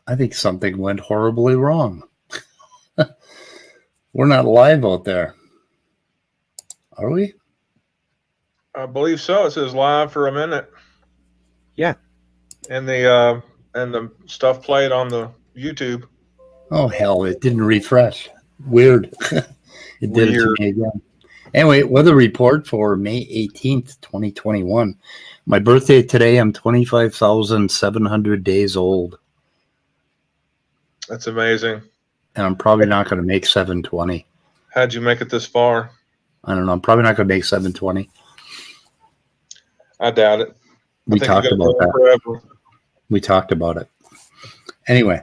I think something went horribly wrong. We're not live out there. Are we? I believe so. It says live for a minute. Yeah. And the stuff played on the YouTube. Oh, hell, it didn't refresh. Weird. It did it to me again. Anyway, weather report for May 18th, 2021. My birthday today, I'm 25,700 days old. That's amazing. And I'm probably not going to make 720. How'd you make it this far? I don't know. I'm probably not going to make 720. I doubt it. We talked about that. Forever. We talked about it. Anyway,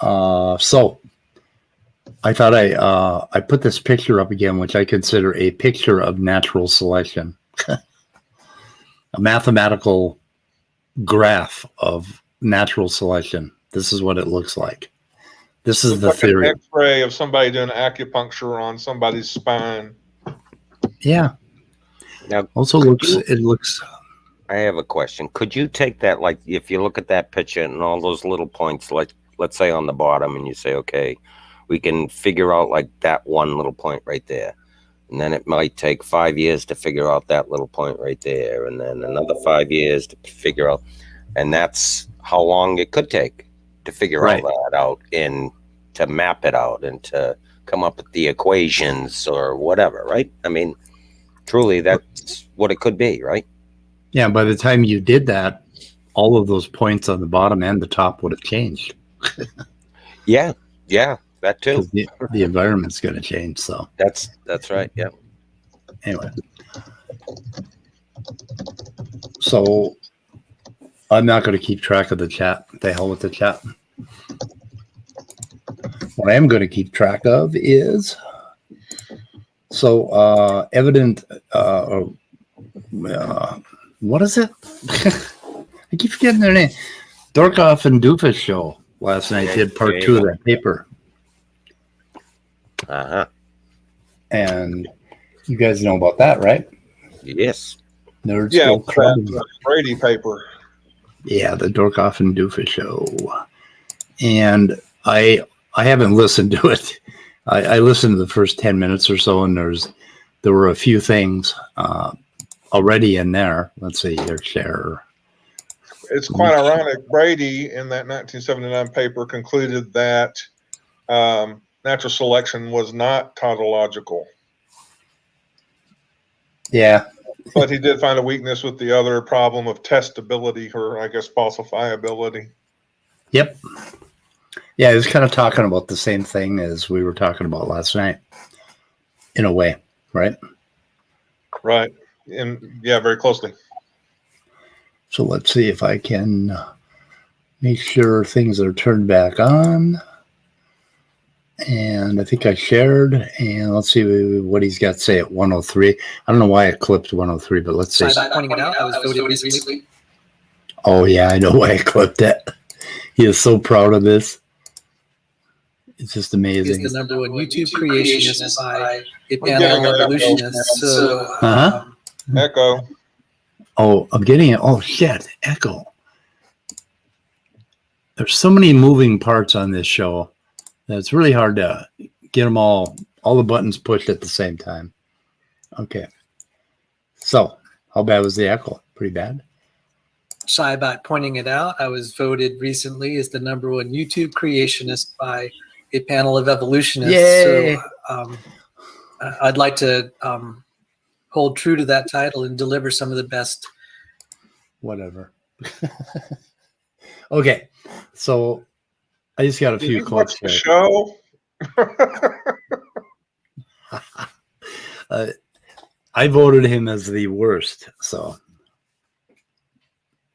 so I thought I put this picture up again, which I consider a picture of natural selection. A mathematical graph of natural selection. This is what it looks like. This is the theory. An X-ray of somebody doing acupuncture on somebody's spine. Yeah. Now, also looks. I have a question. Could you take that, like, if you look at that picture and all those little points, like, let's say on the bottom, and you say, okay, we can figure out like that one little point right there. And then it might take 5 years to figure out that little point right there. And then another 5 years to figure out. And that's how long it could take to figure all that out and to map it out and to come up with the equations or whatever, right? I mean, truly, that's what it could be, right? Yeah, by the time you did that, all of those points on the bottom and the top would have changed. Yeah, that too. The environment's going to change, so. That's right, yeah. Anyway. So, I'm not going to keep track of the chat. The hell with the chat. What I am going to keep track of is, so evident, what is it? I keep forgetting their name. Dorkoff and Doofus show last night did part 2 of that paper. Uh-huh. And you guys know about that, right? Yes. Nerds yeah, that Brady paper. Yeah, the Dorkoff and Doofus show. And I haven't listened to it. I listened to the first 10 minutes or so, and there were a few things already in there. Let's see here, share. It's quite ironic. Brady, in that 1979 paper, concluded that natural selection was not tautological. Yeah. But he did find a weakness with the other problem of testability, or I guess falsifiability. Yep. Yeah, he was kind of talking about the same thing as we were talking about last night, in a way, right? Right. And yeah, very closely. So let's see if I can make sure things are turned back on. And I think I shared, and let's see what he's got to say at 103. I don't know why I clipped 103, but let's see. Pointing it out, I was voted recently. Oh, yeah, I know why I clipped it. He is so proud of this. It's just amazing. He's the number one YouTube creationist by a panel of evolutionists. So, Echo. Oh, I'm getting it. Oh, shit. Echo. There's so many moving parts on this show that it's really hard to get them all the buttons pushed at the same time. Okay. So, how bad was the echo? Pretty bad? Shy about pointing it out, I was voted recently as the number one YouTube creationist by a panel of evolutionists. Yay. So I'd like to hold true to that title and deliver some of the best. Whatever. Okay. So I just got a few clips. The show I voted him as the worst, so.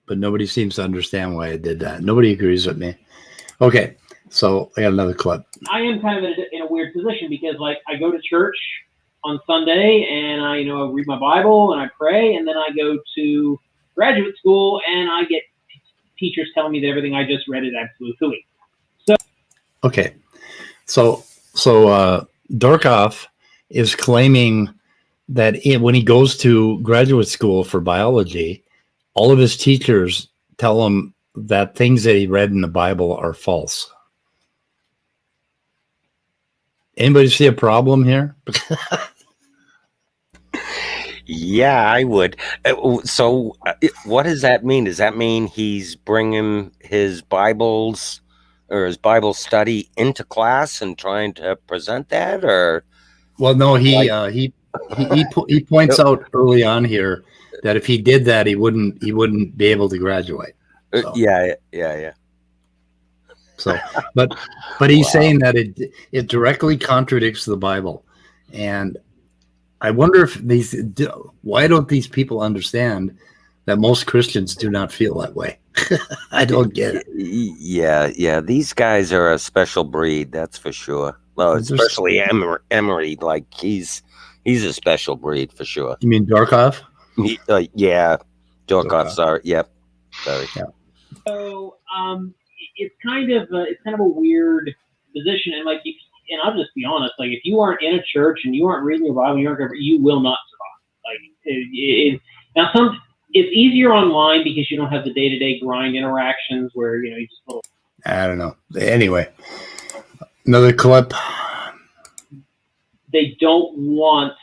But nobody seems to understand why I did that. Nobody agrees with me. Okay, so I got another clip. I am kind of in a weird position because, like, I go to church on Sunday and I, read my Bible and I pray, and then I go to graduate school and I get teachers telling me that everything I just read is absolute hooey. Okay, so Dorkoff is claiming that when he goes to graduate school for biology, all of his teachers tell him that things that he read in the Bible are false. Anybody see a problem here? Yeah, I would. So what does that mean? Does that mean he's bringing his Bibles or his Bible study into class and trying to present that? Or Well, no, he points out early on here that if he did that, he wouldn't be able to graduate. So. Yeah. So, but he's saying that it directly contradicts the Bible, and I wonder if why don't these people understand that most Christians do not feel that way? I don't get it. Yeah. These guys are a special breed, that's for sure. Well, especially Emery, like he's a special breed for sure. You mean Dorkoff? Yeah, Dorkoff. Sorry, yep. Sorry. Yeah. So it's kind of a weird position, and and I'll just be honest, like if you aren't in a church and you aren't reading your Bible, you will not survive. Like it's easier online because you don't have the day-to-day grind interactions where you just little. I don't know. Anyway, another clip. They don't want.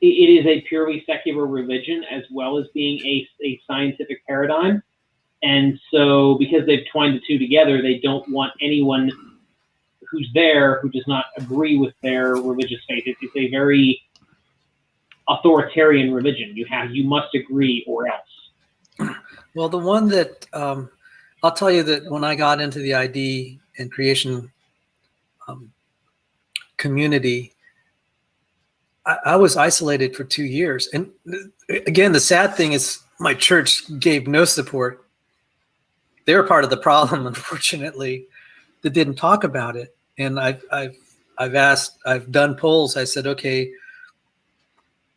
It is a purely secular religion as well as being a scientific paradigm. And so because they've twined the two together, they don't want anyone who's there who does not agree with their religious faith. It's a very authoritarian religion. You must agree or else. Well, the one that I'll tell you that when I got into the ID and creation community, I was isolated for 2 years. And again, the sad thing is my church gave no support. They were part of the problem, unfortunately, that didn't talk about it. And I've done polls. I said, okay,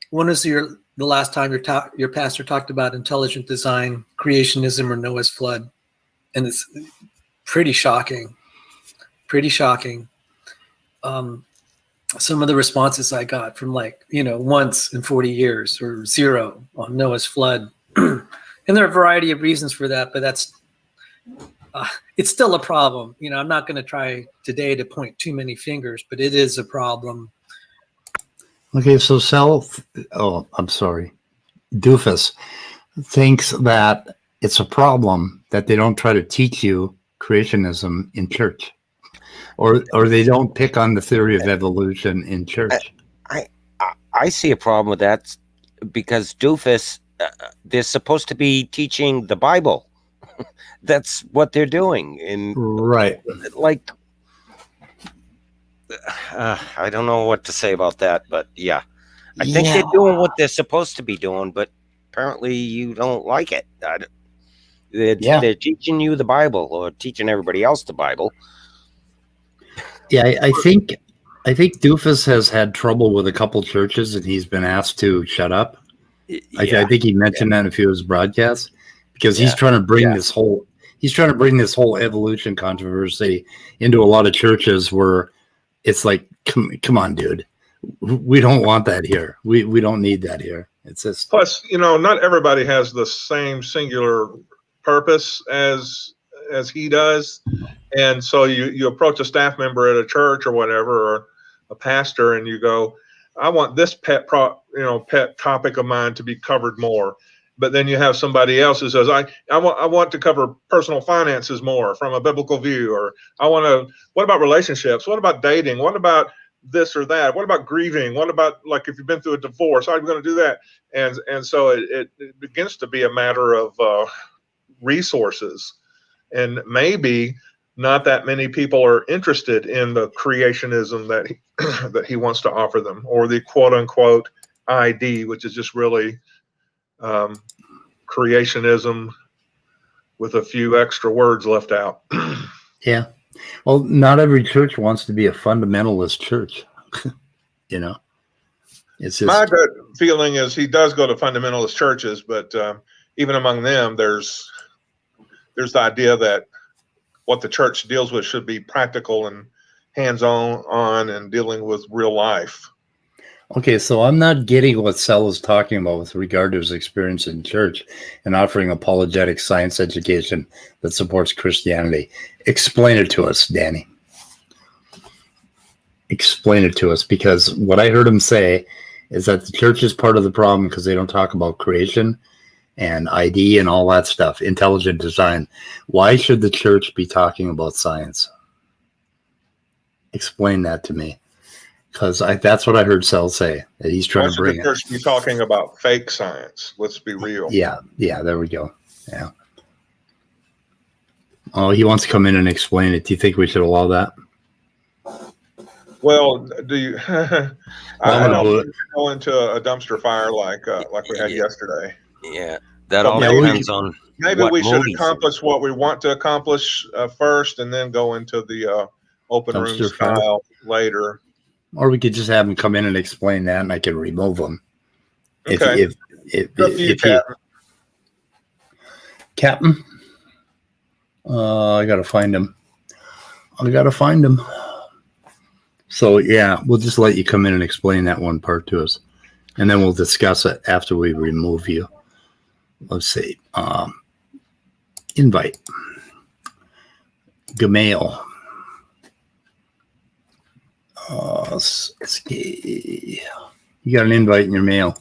when was the last time your pastor talked about intelligent design, creationism, or Noah's flood? And it's pretty shocking. Some of the responses I got from once in 40 years or zero on Noah's flood. And there are a variety of reasons for that, but that's it's still a problem. I'm not going to try today to point too many fingers, but it is a problem. Okay, so Doofus thinks that it's a problem that they don't try to teach you creationism in church, or they don't pick on the theory of evolution in church. I see a problem with that because Doofus, they're supposed to be teaching the Bible. That's what they're doing. And right. I don't know what to say about that, but yeah, I think they're doing what they're supposed to be doing, but apparently you don't like it. They're teaching you the Bible or teaching everybody else the Bible. Yeah, I think Doofus has had trouble with a couple churches and he's been asked to shut up. I think he mentioned that in a few of his broadcasts because he's trying to bring this whole evolution controversy into a lot of churches where it's like, come on, dude. We don't want that here. We don't need that here. It's just plus, not everybody has the same singular purpose as he does, and so you approach a staff member at a church or whatever, or a pastor, and you go, I want this pet topic of mine to be covered more. But then you have somebody else who says, I want to cover personal finances more from a biblical view, or what about relationships? What about dating? What about this or that? What about grieving? What about if you've been through a divorce? How are you going to do that? And so it begins to be a matter of resources. And maybe not that many people are interested in the creationism that that he wants to offer them, or the quote unquote ID, which is just really creationism with a few extra words left out. Yeah. Well, not every church wants to be a fundamentalist church. You know, it's just, my gut feeling is he does go to fundamentalist churches, but even among them, there's the idea that what the church deals with should be practical and hands-on and dealing with real life. okay, so I'm not getting what Sal is talking about with regard to his experience in church and offering apologetic science education that supports Christianity. Explain it to us, Danny. Explain it to us, because what I heard him say is that the church is part of the problem because they don't talk about creation and ID and all that stuff, intelligent design. Why should the church be talking about science? Explain that to me. Because that's what I heard Sal say, that he's trying to bring the church be talking about fake science? Let's be real. Yeah, there we go. Yeah. Oh, he wants to come in and explain it. Do you think we should allow that? Well, do you? I don't go into a dumpster fire like we had yesterday. Yeah, that all depends on. Maybe we should accomplish what we want to accomplish first, and then go into the open room style later. Or we could just have him come in and explain that, and I can remove him. Okay. If Captain, I gotta find him. So yeah, we'll just let you come in and explain that one part to us, and then we'll discuss it after we remove you. Let's see. Invite. Gmail. You got an invite in your mail.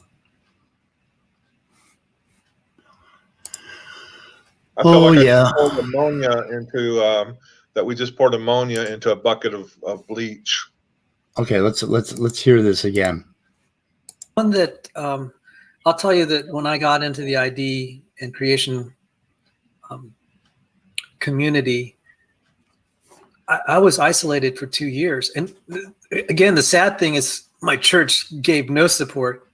I feel like I poured ammonia into that. We just poured ammonia into a bucket of bleach. Okay, let's hear this again. One that I'll tell you that when I got into the ID and creation community, I was isolated for 2 years. And again, the sad thing is my church gave no support.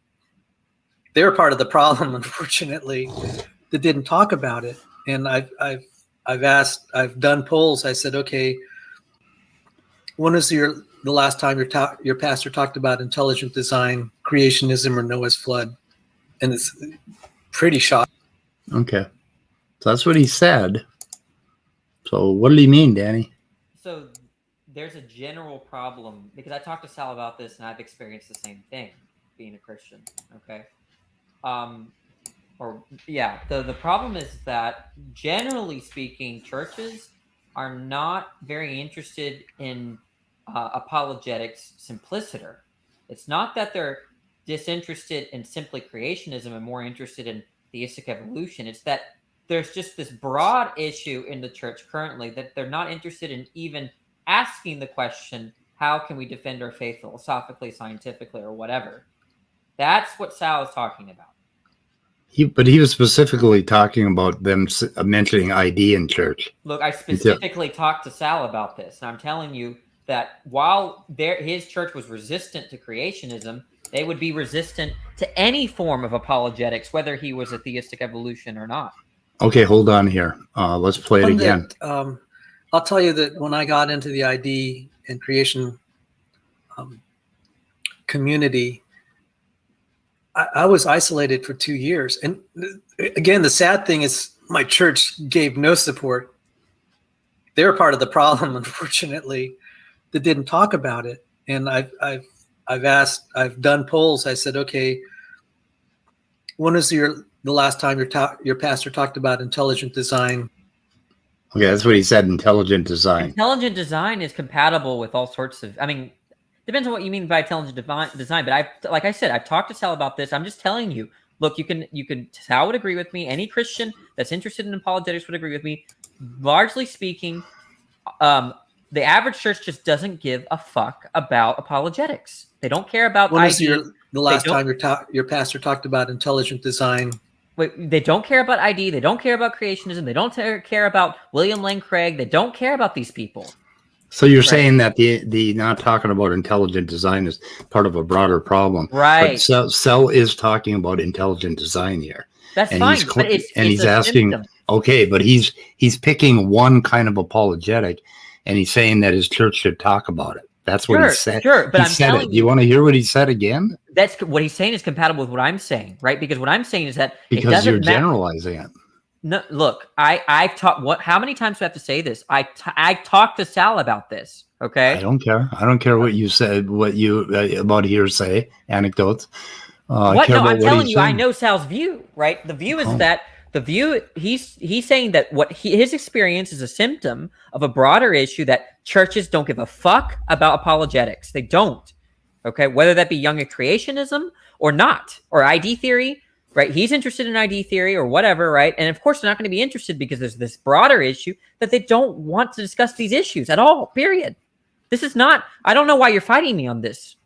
They were part of the problem, unfortunately, that didn't talk about it. And I've done polls. I said, okay, when was the last time your pastor talked about intelligent design, creationism, or Noah's flood? And it's pretty shocking. Okay. So that's what he said. So what did he mean, Danny? So there's a general problem, because I talked to Sal about this and I've experienced the same thing being a Christian. Okay. The problem is that generally speaking, churches are not very interested in apologetics simpliciter. It's not that they're disinterested in simply creationism and more interested in theistic evolution. It's that there's just this broad issue in the church currently that they're not interested in even asking the question, how can we defend our faith philosophically, scientifically, or whatever? That's what Sal is talking about. But he was specifically talking about them mentioning ID in church. Look, I specifically talked to Sal about this, and I'm telling you that while his church was resistant to creationism, they would be resistant to any form of apologetics, whether he was a theistic evolution or not. Okay, hold on here. Let's play it again. I'll tell you that when I got into the ID and creation community, I was isolated for 2 years. And again, the sad thing is my church gave no support. They were part of the problem, unfortunately, that didn't talk about it. And I've done polls. I said, okay, when was the last time your pastor talked about intelligent design? Okay, that's what he said, intelligent design. Intelligent design is compatible with all sorts of, depends on what you mean by intelligent design. But like I said, I've talked to Sal about this. I'm just telling you, look, Sal would agree with me. Any Christian that's interested in apologetics would agree with me. Largely speaking, the average church just doesn't give a fuck about apologetics. They don't care about when was the last time your pastor talked about intelligent design? They don't care about ID. They don't care about creationism. They don't care about William Lane Craig. They don't care about these people. So you're saying that the not talking about intelligent design is part of a broader problem, Right. But Sell is talking about intelligent design here. That's And fine, he's but it's he's a asking, symptom. okay, but he's picking one kind of apologetic, and he's saying that his church should talk about it. That's what he said. Sure, but he I'm said telling it. Do you want to hear what he said again? That's what he's saying is compatible with what I'm saying, right? Because what I'm saying is that it Because doesn't you're matter. generalizing it. No, look, I've talked. What? How many times do I have to say this? I talked to Sal about this. Okay. I don't care. I don't care what you said. What you about hearsay anecdotes. I care No, about I'm what telling he's you, I saying. know Sal's view, right? The view is that he's saying that his experience is a symptom of a broader issue that churches don't give a fuck about apologetics. They don't. Okay, whether that be young creationism or not, or ID theory, right? He's interested in ID theory or whatever, right? And of course, they're not going to be interested because there's this broader issue that they don't want to discuss these issues at all. Period. This is not. I don't know why you're fighting me on this.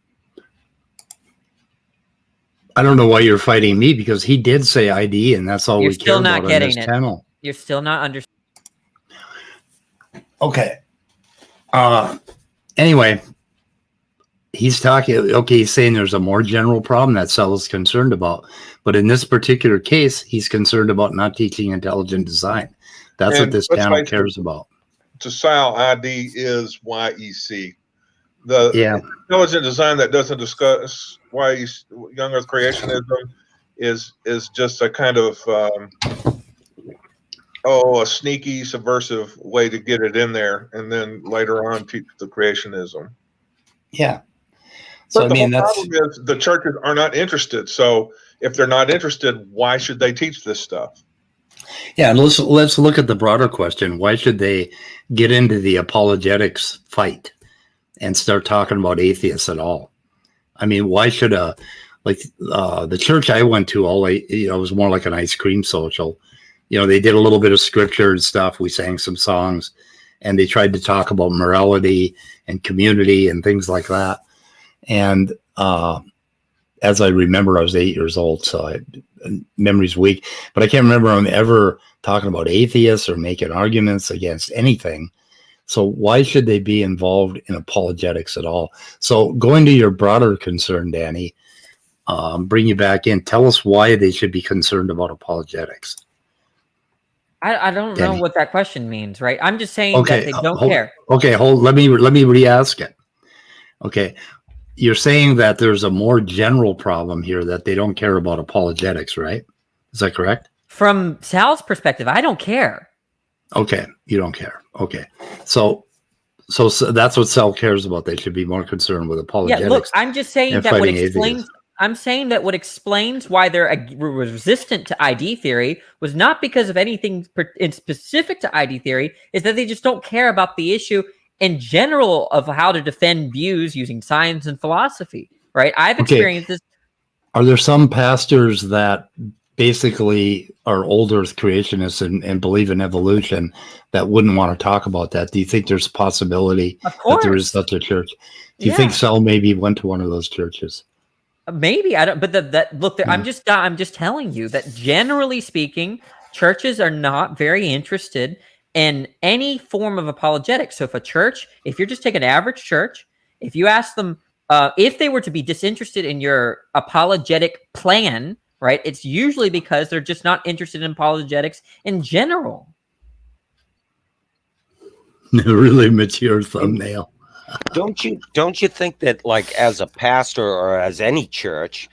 I don't know why you're fighting me, because he did say ID, and that's all You're we still care not about getting on this it. channel. You're still not understanding. Okay. Anyway, he's talking. Okay, he's saying there's a more general problem that Sell is concerned about, but in this particular case, he's concerned about not teaching intelligent design. That's what this let's channel face it, cares about. To Sal, ID is YEC. The Yeah. intelligent design that doesn't discuss young Earth creationism is just a kind of a sneaky, subversive way to get it in there, and then later on teach the creationism. Yeah. So So I mean, whole that's problem is the churches are not interested. So if they're not interested, why should they teach this stuff? yeah. And let's look at the broader question. Why should they get into the apologetics fight and start talking about atheists at all? I mean, why should the church I went to, it was more like an ice cream social. They did a little bit of scripture and stuff. We sang some songs, and they tried to talk about morality and community and things like that. And as I remember, I was 8 years old, so memory's weak, but I can't remember them ever talking about atheists or making arguments against anything. So why should they be involved in apologetics at all? So going to your broader concern, Danny, bring you back in. Tell us why they should be concerned about apologetics. I don't Danny. know what that question means, right? I'm just saying that they don't care. Okay, let me re-ask it. Okay, you're saying that there's a more general problem here, that they don't care about apologetics, right? Is that correct? From Sal's perspective, I don't care. Okay, you don't care. Okay, so that's what Sal cares about. They should be more concerned with apologetics. Yeah, look, I'm just saying and that what fighting explains. atheists. I'm saying that what explains why they're resistant to ID theory was not because of anything in specific to ID theory, is that they just don't care about the issue in general of how to defend views using science and philosophy, right? I've experienced this. Are there some pastors that basically are old Earth creationists and believe in evolution that wouldn't want to talk about that? Do you think there's a possibility Of course. that there is such a church? Do you think Sal maybe went to one of those churches? Maybe I don't, but look, I'm just telling you that generally speaking, churches are not very interested in any form of apologetics. So if you're just taking an average church, if you ask them if they were to be disinterested in your apologetic plan, right, it's usually because they're just not interested in apologetics in general. Really mature thumbnail. Don't you think that, like, as a pastor or as any church,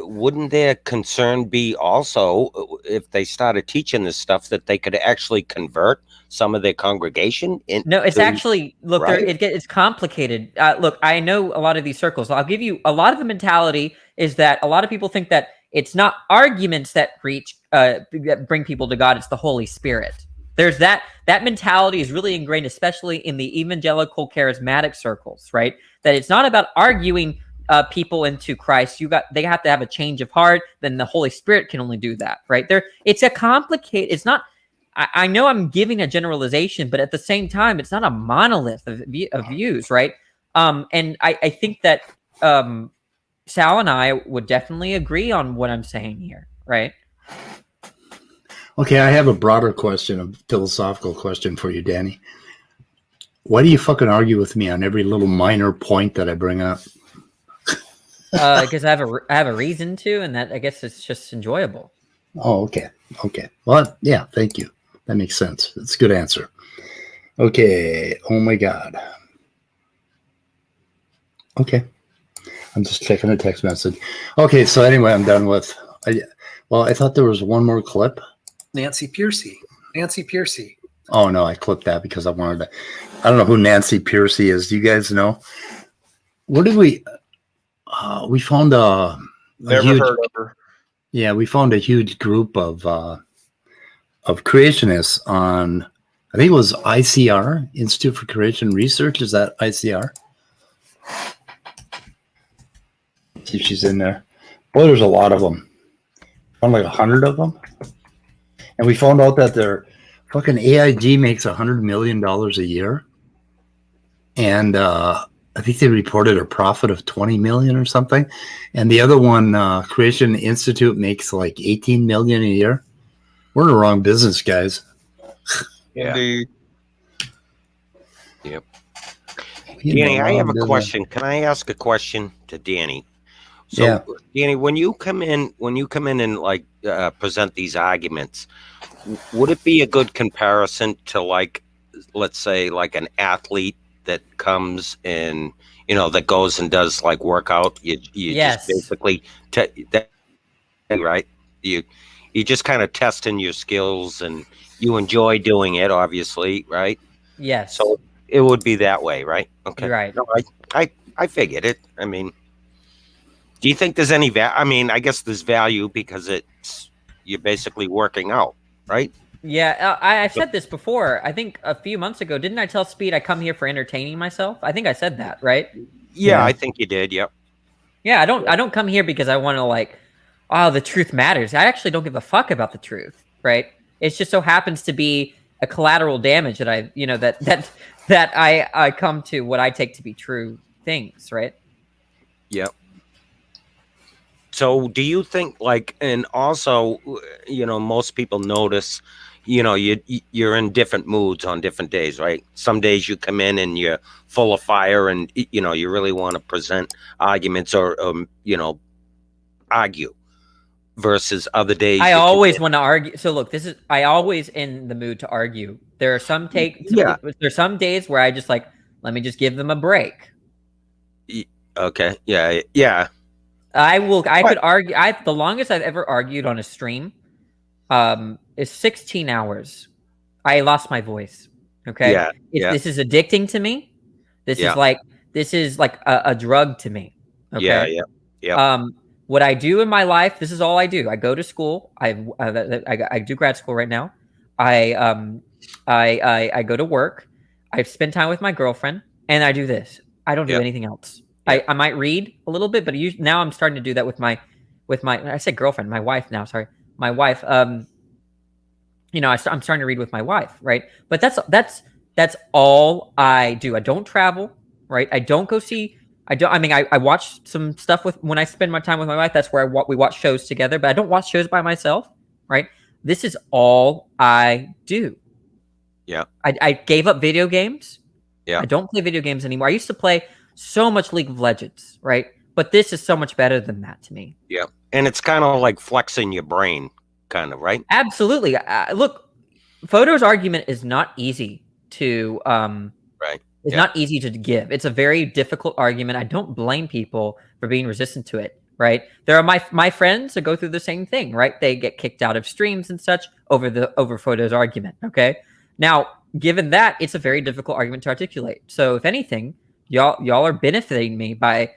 wouldn't their concern be also, if they started teaching this stuff, that they could actually convert some of their congregation? No, it's actually, look, right? It's complicated. Look, I know a lot of these circles. I'll give you a lot of the mentality is that a lot of people think that it's not arguments that that bring people to God. It's the Holy Spirit. There's that mentality is really ingrained, especially in the evangelical charismatic circles, right? That it's not about arguing people into Christ. They have to have a change of heart. Then the Holy Spirit can only do that, right? It's a complicated. It's not. I know I'm giving a generalization, but at the same time, it's not a monolith of views, right? And I think that Sal and I would definitely agree on what I'm saying here, right? Okay, I have a broader question, a philosophical question for you, Danny. Why do you fucking argue with me on every little minor point that I bring up? Because I have a reason to, and that I guess it's just enjoyable. Oh, okay. Okay. Well, yeah, thank you. That makes sense. That's a good answer. Okay. Oh my God. Okay. I'm just checking a text message. Okay, so anyway, I'm done with. I thought there was one more clip. Nancy Piercy. Nancy Piercy. Oh no, I clipped that because I wanted to. I don't know who Nancy Piercy is. Do you guys know? Where did we? We found a Never huge, heard of her. yeah, we found a huge group of creationists on. I think it was ICR, Institute for Creation Research. Is that ICR? See if she's in there. Boy, there's a lot of them. Found like 100 of them. And we found out that their fucking AIG makes $100 million a year. And I think they reported a profit of 20 million or something. And the other one, Creation Institute, makes like 18 million a year. We're in the wrong business, guys. Yeah. Indeed. Yep. We're in the Danny, I wrong have a business. question. Can I ask a question to Danny? So, Yeah. Danny, when you come in and like present these arguments, would it be a good comparison to, like, let's say, like an athlete that comes and that goes and does like workout? You Yes. just basically right. You just kind of testing your skills and you enjoy doing it, obviously, right? Yes. So it would be that way, right? Okay. You're right. No, I figured it. I mean, do you think there's any I mean, I guess there's value because you're basically working out, right? Yeah, I've said this before. I think a few months ago, didn't I tell Speed I come here for entertaining myself? I think I said that, right? Yeah, Yeah. I think you did. Yep. Yeah, I don't come here because I want to like, oh, the truth matters. I actually don't give a fuck about the truth, right? It just so happens to be a collateral damage that I come to what I take to be true things, right? Yep. So do you think, like, and also, most people notice, you're in different moods on different days, right? Some days you come in and you're full of fire and, you really want to present arguments or, argue versus other days. I always want to argue. So look, I always in the mood to argue. There are some Yeah. There's some days where I just like, let me just give them a break. Okay. Yeah. Yeah. I could argue. The longest I've ever argued on a stream is 16 hours. I lost my voice. Okay. Yeah. Yeah. This is addicting to me. This Yeah. is like a drug to me. Okay. Yeah. Yeah. Yeah. What I do in my life, this is all I do. I go to school. I do grad school right now. I go to work. I spend time with my girlfriend, and I do this. I don't do Yeah. anything else. Yeah. I might read a little bit, but now I'm starting to do that with my I said girlfriend, my wife now. Sorry, my wife. I'm starting to read with my wife, right? But that's all I do. I don't travel, right? I don't go see. I watch some stuff when I spend my time with my wife. That's where we watch shows together. But I don't watch shows by myself, right? This is all I do. Yeah. I gave up video games. Yeah. I don't play video games anymore. I used to play so much League of Legends, right? But this is so much better than that to me. Yeah. And it's kind of like flexing your brain, kind of, right? Absolutely. Look, Fodors' argument is not easy to Right. It's Yeah. not easy to give. It's a very difficult argument. I don't blame people for being resistant to it, right? There are my friends that go through the same thing, right? They get kicked out of streams and such over Fodors' argument. Okay. Now, given that, it's a very difficult argument to articulate. So, if anything, y'all are benefiting me by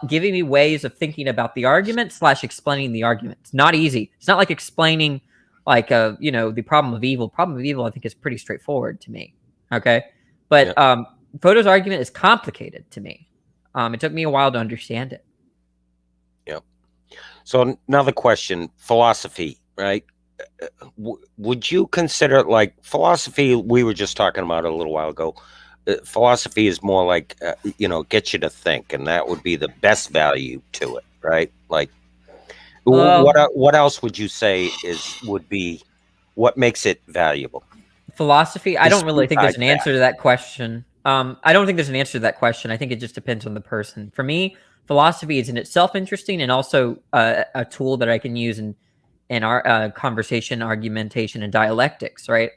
giving me ways of thinking about the argument / explaining the argument. It's not easy. It's not like explaining like the problem of evil. Problem of evil, I think, is pretty straightforward to me. Okay, but Fodors' argument is complicated to me. It took me a while to understand it. Yep. So another question: philosophy, right? Would you consider, like, philosophy? We were just talking about it a little while ago. Philosophy is more like get you to think, and that would be the best value to it, right? Like, what else would you say would be What makes it valuable? Philosophy, I don't really think there's an Besides answer to that question. I don't think there's an answer to that question. I think it just depends on the person. For me, philosophy is in itself interesting and also a tool that I can use in our conversation, argumentation, and dialectics, right?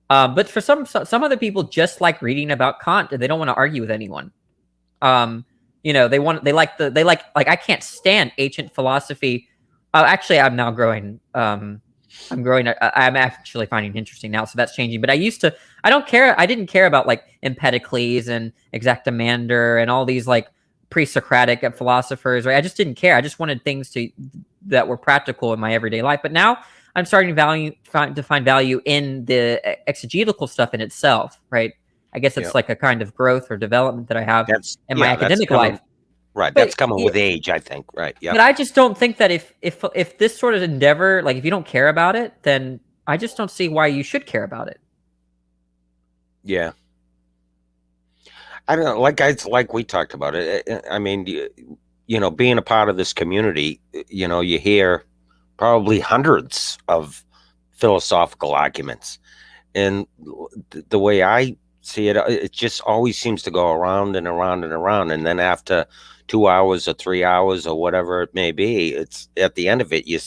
But for some other people, just like reading about Kant, and they don't want to argue with anyone. You know, they like I can't stand ancient philosophy. Actually, I'm now growing. I'm actually finding it interesting now, so that's changing. But I don't care. I didn't care about like Empedocles and Exactamander and all these like pre-Socratic philosophers, right? I just didn't care. I just wanted things that were practical in my everyday life. But now I'm starting to find value in the exegetical stuff in itself, right? I guess it's like a kind of growth or development that I have in my academic life. Right, But that's coming with age, I think. Right, yeah. But I just don't think that if this sort of endeavor, like if you don't care about it, then I just don't see why you should care about it. Yeah. I don't know, like we talked about it. I mean, you know, being a part of this community, you know, you hear probably hundreds of philosophical arguments, and the way I see it, it just always seems to go around and around and around, and then after 2 hours or 3 hours or whatever it may be, it's at the end of it, you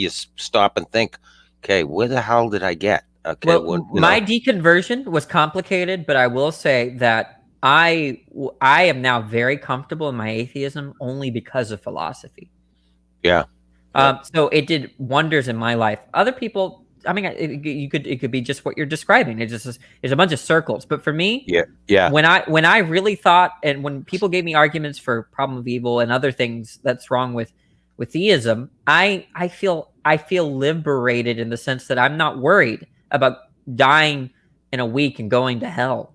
stop and think, okay, where the hell did I get? Okay, Well, my deconversion was complicated, but I will say that I am now very comfortable in my atheism only because of philosophy. Yeah. So it did wonders in my life. Other people, I mean, it could be just what you're describing. It's a bunch of circles. But for me, yeah. When I really thought, and when people gave me arguments for problem of evil and other things that's wrong with theism, I feel liberated in the sense that I'm not worried about dying in a week and going to hell.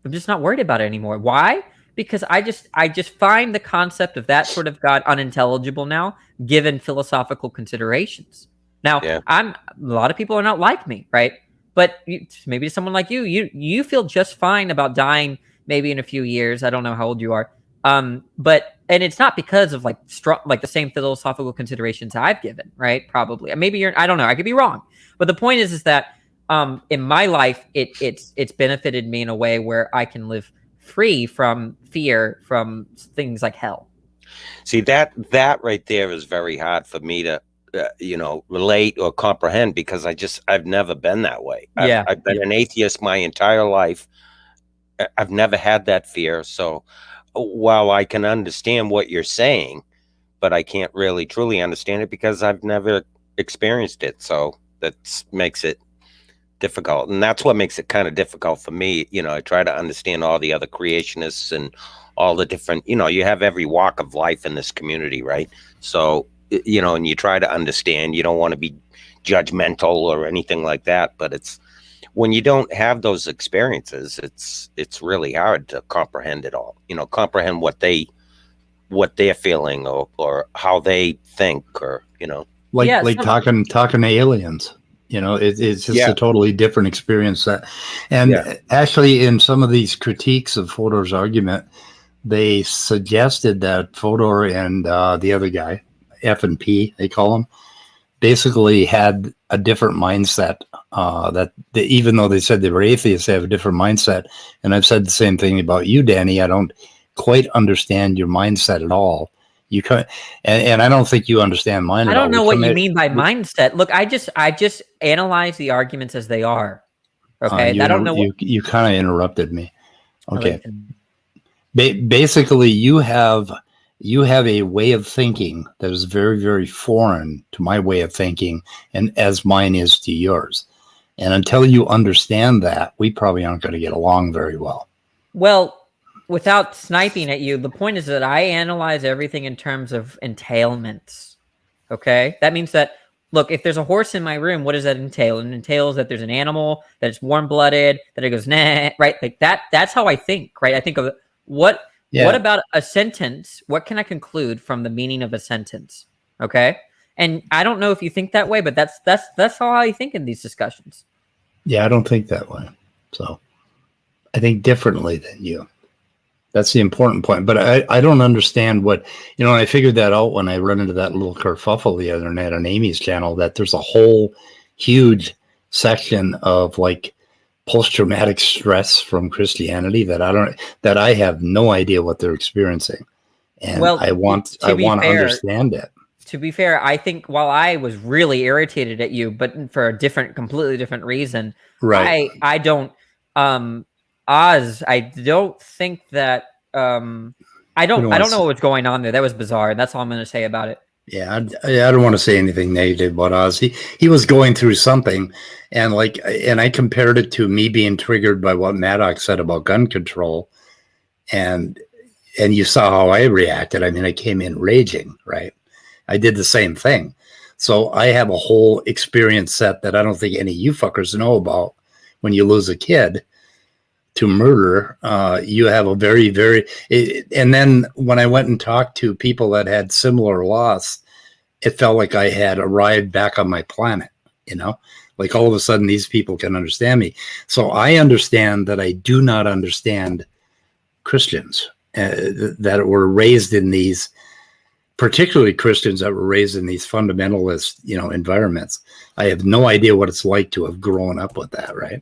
I'm just not worried about it anymore. Why? Because I just find the concept of that sort of God unintelligible now, given philosophical considerations. Now, a lot of people are not like me, right? But maybe someone like you feel just fine about dying maybe in a few years. I don't know how old you are. And it's not because of like the same philosophical considerations I've given, right? Probably. Maybe I don't know. I could be wrong. But the point is that in my life, it's benefited me in a way where I can live free from fear, from things like hell. See, that right there is very hard for me to relate or comprehend, because I've never been that way. I've been an atheist my entire life. I've never had that fear. So while I can understand what you're saying, but I can't really truly understand it because I've never experienced it. So that makes it difficult. And that's what makes it kind of difficult for me. You know, I try to understand all the other creationists and all the different, you have every walk of life in this community, right? So, and you try to understand. You don't want to be judgmental or anything like that, but it's when you don't have those experiences, it's really hard to comprehend it all. Comprehend what they're feeling or how they think, or like talking to aliens. It's just a totally different experience. Actually, in some of these critiques of Fodor's argument, they suggested that Fodor and the other guy, F and P, they call him, basically had a different mindset. Even though they said they were atheists, they have a different mindset. And I've said the same thing about you, Danny. I don't quite understand your mindset at all. You can, and I don't think you understand mine. I don't know what you mean by mindset. Look, I just analyze the arguments as they are. Okay, I don't know. You kind of interrupted me. Okay, basically, you have a way of thinking that is very, very foreign to my way of thinking, and as mine is to yours. And until you understand that, we probably aren't going to get along very well. Well, without sniping at you, the point is that I analyze everything in terms of entailments. Okay? That means that, look, if there's a horse in my room, what does that entail? It entails that there's an animal, that it's warm-blooded, that it goes, nah, right? Like that's how I think, right? I think of what about a sentence? What can I conclude from the meaning of a sentence? Okay? And I don't know if you think that way, but that's how I think in these discussions. Yeah, I don't think that way. So I think differently than you. That's the important point. But I don't understand what, I figured that out when I run into that little kerfuffle the other night on Amy's channel, that there's a whole huge section of like post-traumatic stress from Christianity that I have no idea what they're experiencing, and Well, I want to to be fair, understand it. To be fair, I think while I was really irritated at you, but for a completely different reason, Right. I don't, Oz, I don't think that, I don't know what's going on there. That was bizarre. That's all I'm going to say about it. Yeah, I don't want to say anything negative about Oz. He was going through something, and I compared it to me being triggered by what Maddox said about gun control, and you saw how I reacted. I mean, I came in raging, right? I did the same thing. So I have a whole experience set that I don't think any of you fuckers know about. When you lose a kid to murder, you have a very, very, and then when I went and talked to people that had similar loss, it felt like I had arrived back on my planet, like all of a sudden these people can understand me. So I understand that I do not understand Christians that were raised in these, particularly Christians that were raised in these fundamentalist, environments. I have no idea what it's like to have grown up with that, right?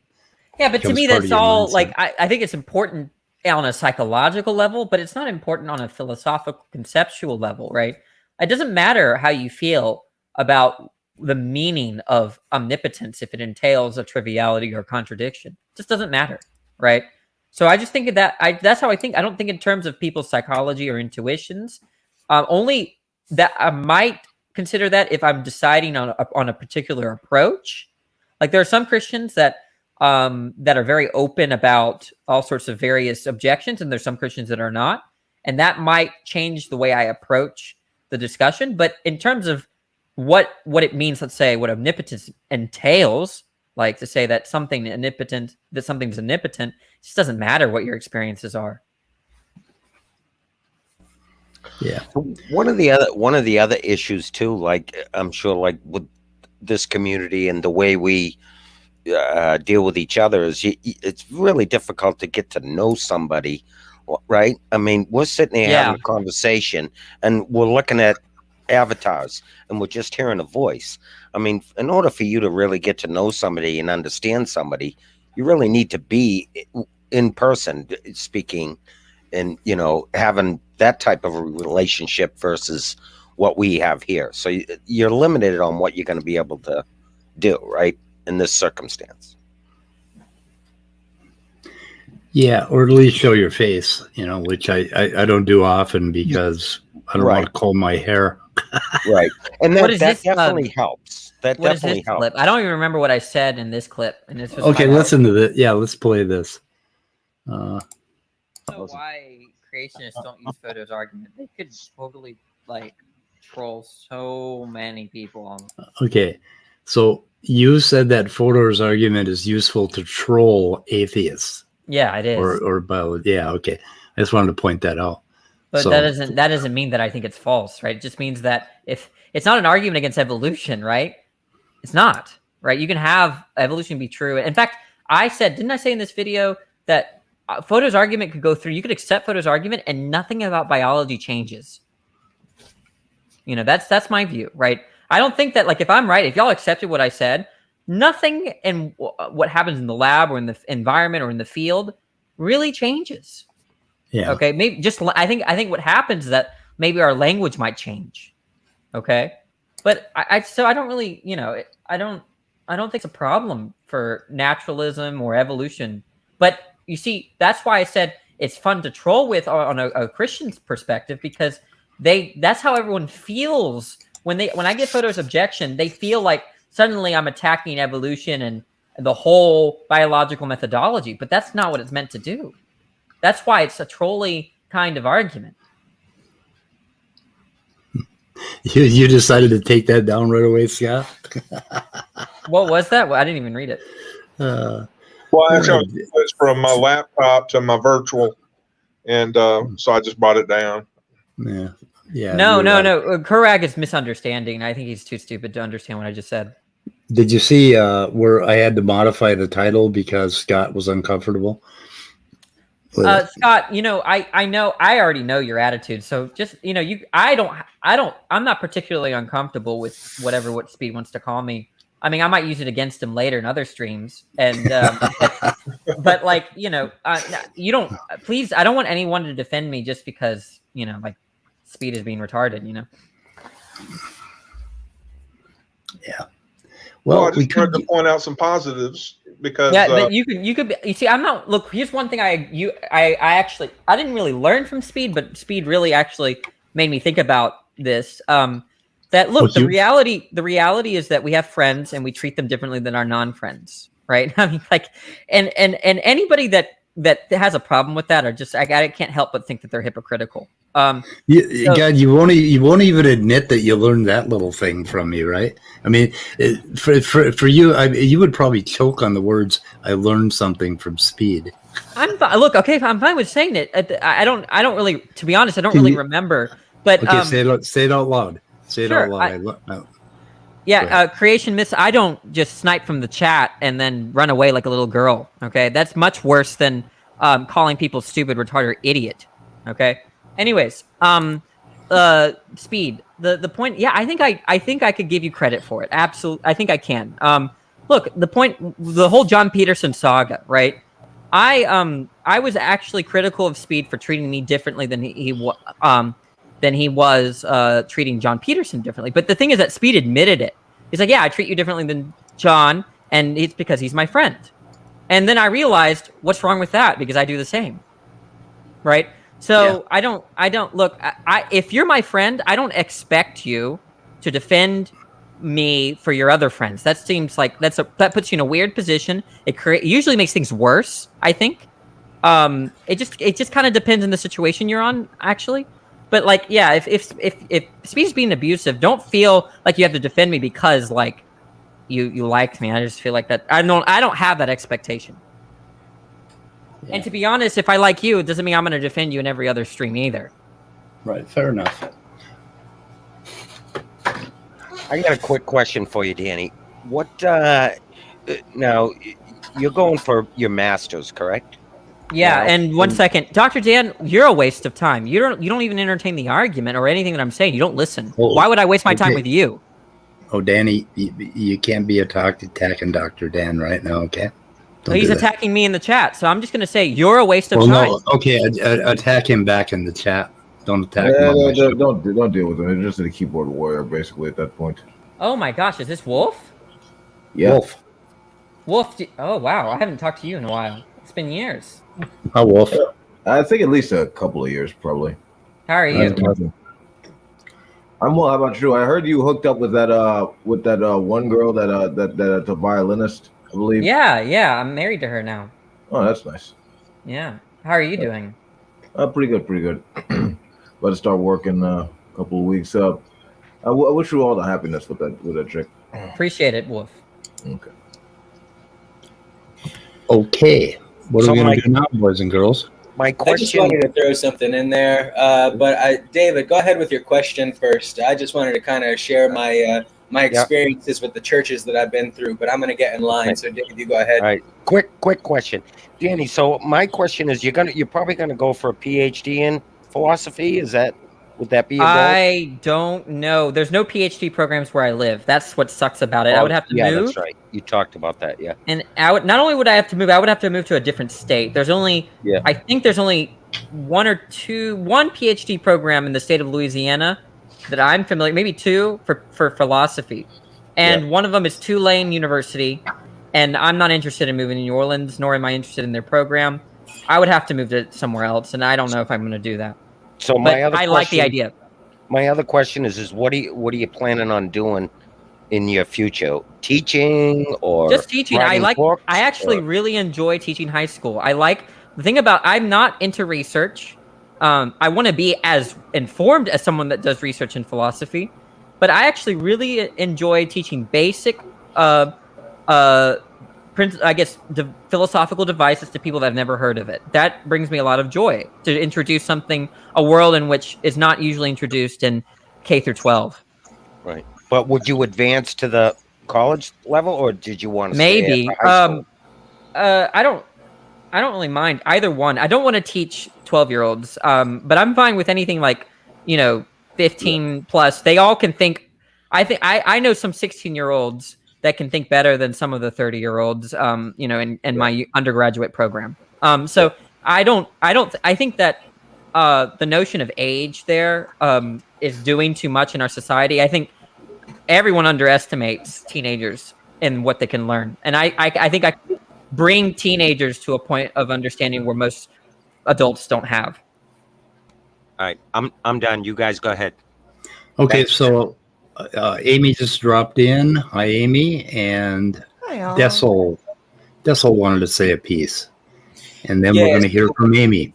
Yeah, but to me, that's all like, I think it's important on a psychological level, but it's not important on a philosophical, conceptual level, right? It doesn't matter how you feel about the meaning of omnipotence if it entails a triviality or contradiction. It just doesn't matter, right? So I just think that that's how I think. I don't think in terms of people's psychology or intuitions. Only that I might consider that if I'm deciding on a particular approach. Like there are some Christians that are very open about all sorts of various objections, and there's some Christians that are not, and that might change the way I approach the discussion. But in terms of what it means, let's say what omnipotence entails, like to say that something's omnipotent, it just doesn't matter what your experiences are. Yeah. One of the other issues too, like I'm sure, like with this community and the way we deal with each other, is it's really difficult to get to know somebody, right? I mean, we're sitting here having a conversation, and we're looking at avatars, and we're just hearing a voice. I mean, in order for you to really get to know somebody and understand somebody, you really need to be in person speaking, and having that type of a relationship versus what we have here. So you're limited on what you're going to be able to do, right, in this circumstance. Yeah, or at least show your face, which I don't do often because I don't want to comb my hair. Right. And that this, definitely helps. That what definitely is this helps. clip? I don't even remember what I said in this clip. And this was okay, listen to this. Yeah, let's play this. Why creationists don't use Fodors' argument. They could totally troll so many people on. Okay, so you said that Fodors' argument is useful to troll atheists. Yeah, it is. Okay. I just wanted to point that out. But that doesn't mean that I think it's false, right? It just means that if it's not an argument against evolution, right? It's not, right? You can have evolution be true. In fact, didn't I say in this video that Fodors' argument could go through, you could accept Fodors' argument and nothing about biology changes. That's my view, right? I don't think that, if I'm right, if y'all accepted what I said, nothing in what happens in the lab or in the environment or in the field really changes. Yeah. Okay. Maybe I think what happens is that maybe our language might change. Okay. But I don't really, I don't think it's a problem for naturalism or evolution. But you see, that's why I said it's fun to troll with on a Christian's perspective, because that's how everyone feels when I get Fodors' objection. They feel like suddenly I'm attacking evolution and the whole biological methodology, but that's not what it's meant to do. That's why it's a trolly kind of argument. You decided to take that down right away, Scott? What was that? Well, I didn't even read it. Well, actually, it's from my laptop to my virtual, and so I just brought it down. Yeah. Yeah. No. Kurag is misunderstanding. I think he's too stupid to understand what I just said. Did you see where I had to modify the title because Scott was uncomfortable? Scott, I know, I already know your attitude. So just, I'm not particularly uncomfortable with what Speed wants to call me. I mean, I might use it against him later in other streams. And but like, you know, you don't. Please, I don't want anyone to defend me just because, you know, like speed is being retarded. You know. Yeah. Well, Well, I just wanted to point out some positives because Yeah, but you could. You see, I'm not. Look, here's one thing I actually I didn't really learn from speed, but speed really actually made me think about this. That look, the reality is that we have friends and we treat them differently than our non-friends, right? I mean, like, and anybody that has a problem with that, or just I can't help but think that they're hypocritical. God, you won't even admit that you learned that little thing from me, right? I mean, for you, you would probably choke on the words "I learned something from speed." Look, okay, I'm fine with saying it. I don't really, to be honest, I don't really remember. But okay, say it out loud. Say it out loud. Creation myths. I don't just snipe from the chat and then run away like a little girl. Okay, that's much worse than calling people stupid, retarded, or idiot. Okay. Anyways, speed. The point. Yeah, I think I could give you credit for it. Absolutely, I think I can. Look, the whole John Peterson saga, right? I was actually critical of Speed for treating me differently than he was treating John Peterson differently. But the thing is that Speed admitted it. He's like, yeah, I treat you differently than John, and it's because he's my friend. And then I realized, what's wrong with that? Because I do the same, right? So yeah. I don't look. If you're my friend, I don't expect you to defend me for your other friends. That seems like that puts you in a weird position. It usually makes things worse, I think. It just kind of depends on the situation you're on, actually. But like, yeah, if Speed's being abusive, don't feel like you have to defend me because like you like me. I just feel like that I don't have that expectation. Yeah. And to be honest, if I like you, it doesn't mean I'm going to defend you in every other stream either. Right. Fair enough. I got a quick question for you, Danny. What now? You're going for your master's, correct? Yeah, and 1 second, Dr. Dan, you're a waste of time. You don't even entertain the argument or anything that I'm saying. You don't listen. Why would I waste my time with you? Oh, Danny, you can't be attacking Dr. Dan right now, okay? He's attacking me in the chat, so I'm just going to say you're a waste of time. No, okay, attack him back in the chat. Don't attack him. Don't deal with him. It's just a keyboard warrior, basically, at that point. Oh my gosh, is this Wolf? Yeah. Wolf. Oh wow, I haven't talked to you in a while. It's been years. Hi, Wolf. I think at least a couple of years, probably. How are you? I'm well. How about you? I heard you hooked up with that one girl that the violinist, I believe. Yeah. I'm married to her now. Oh, that's nice. Yeah. How are you doing? Pretty good. About to start working a couple of weeks up. I wish you all the happiness with that chick. Appreciate it, Wolf. Okay. What are we going to do now, boys and girls? My question. I just wanted to throw something in there, David, go ahead with your question first. I just wanted to kind of share my experiences with the churches that I've been through, but I'm going to get in line. Right. So, David, you go ahead. All right, quick question, Danny. So, my question is, you're probably going to go for a PhD in philosophy. Would that be your goal? I don't know. There's no PhD programs where I live. That's what sucks about it. I would have to move. Yeah, that's right. You talked about that, yeah. And not only would I have to move, I would have to move to a different state. There's only, I think there's only one PhD program in the state of Louisiana that I'm familiar, maybe two for philosophy. And one of them is Tulane University. And I'm not interested in moving to New Orleans, nor am I interested in their program. I would have to move to somewhere else, and I don't know if I'm going to do that. So I like the idea. My other question is what are you planning on doing in your future? Teaching or just teaching? I actually really enjoy teaching high school. I'm not into research. I want to be as informed as someone that does research in philosophy, but I actually really enjoy teaching basic philosophical devices to people that have never heard of it. That brings me a lot of joy to introduce a world in which is not usually introduced in K through 12. Right. But would you advance to the college level, or did you want to maybe? Stay at high school? I don't really mind either one. I don't want to teach 12-year-olds, but I'm fine with anything like 15 plus. They all can think. I know some 16-year-olds that can think better than some of the 30-year-olds, in my undergraduate program. So I think that the notion of age there is doing too much in our society. I think everyone underestimates teenagers and what they can learn. And I think I bring teenagers to a point of understanding where most adults don't have. All right, I'm done. You guys go ahead. Okay, Thanks. so Amy just dropped in. Hi, Amy. And Dessel wanted to say a piece. And then we're going to hear from Amy.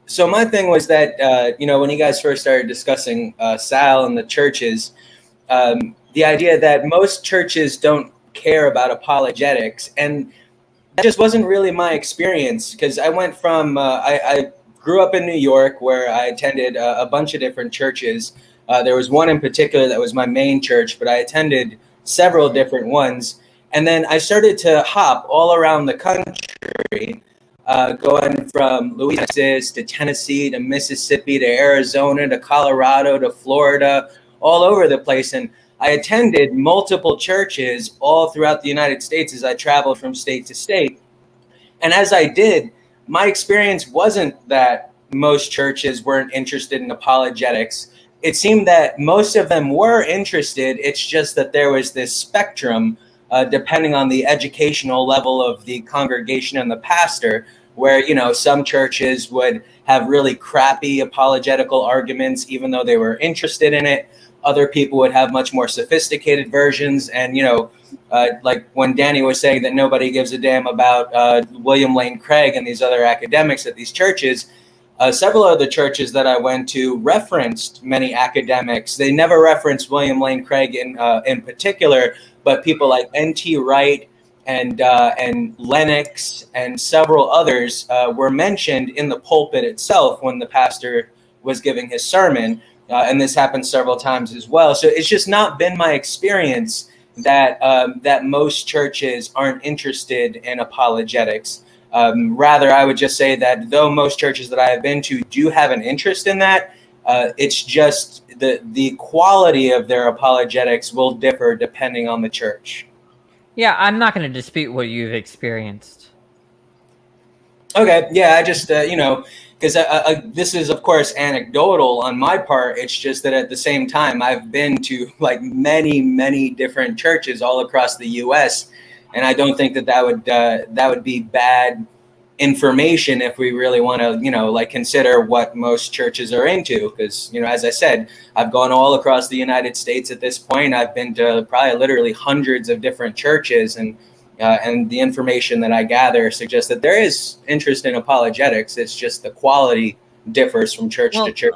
So my thing was that, when you guys first started discussing Sal and the churches, the idea that most churches don't care about apologetics. And that just wasn't really my experience, because I went from, I grew up in New York, where I attended a bunch of different churches. There was one in particular that was my main church, but I attended several different ones. And then I started to hop all around the country, going from Louisiana to Tennessee to Mississippi to Arizona to Colorado to Florida, all over the place. And I attended multiple churches all throughout the United States as I traveled from state to state. And as I did, my experience wasn't that most churches weren't interested in apologetics. It seemed that most of them were interested. It's just that there was this spectrum, depending on the educational level of the congregation and the pastor, where, some churches would have really crappy apologetical arguments, even though they were interested in it. Other people would have much more sophisticated versions. And, like when Danny was saying that nobody gives a damn about William Lane Craig and these other academics at these churches, several of the churches that I went to referenced many academics. They never referenced William Lane Craig in particular, but people like N.T. Wright and Lennox and several others were mentioned in the pulpit itself when the pastor was giving his sermon. And this happened several times as well. So it's just not been my experience that most churches aren't interested in apologetics. Rather, I would just say that though most churches that I have been to do have an interest in that, it's just the quality of their apologetics will differ depending on the church. Yeah, I'm not going to dispute what you've experienced. Okay, yeah, I just, because this is, of course, anecdotal on my part. It's just that at the same time, I've been to like many, many different churches all across the U.S., and I don't think that would be bad information if we really want to, consider what most churches are into. Because, as I said, I've gone all across the United States at this point. I've been to probably literally hundreds of different churches, and the information that I gather suggests that there is interest in apologetics. It's just the quality differs from church to church.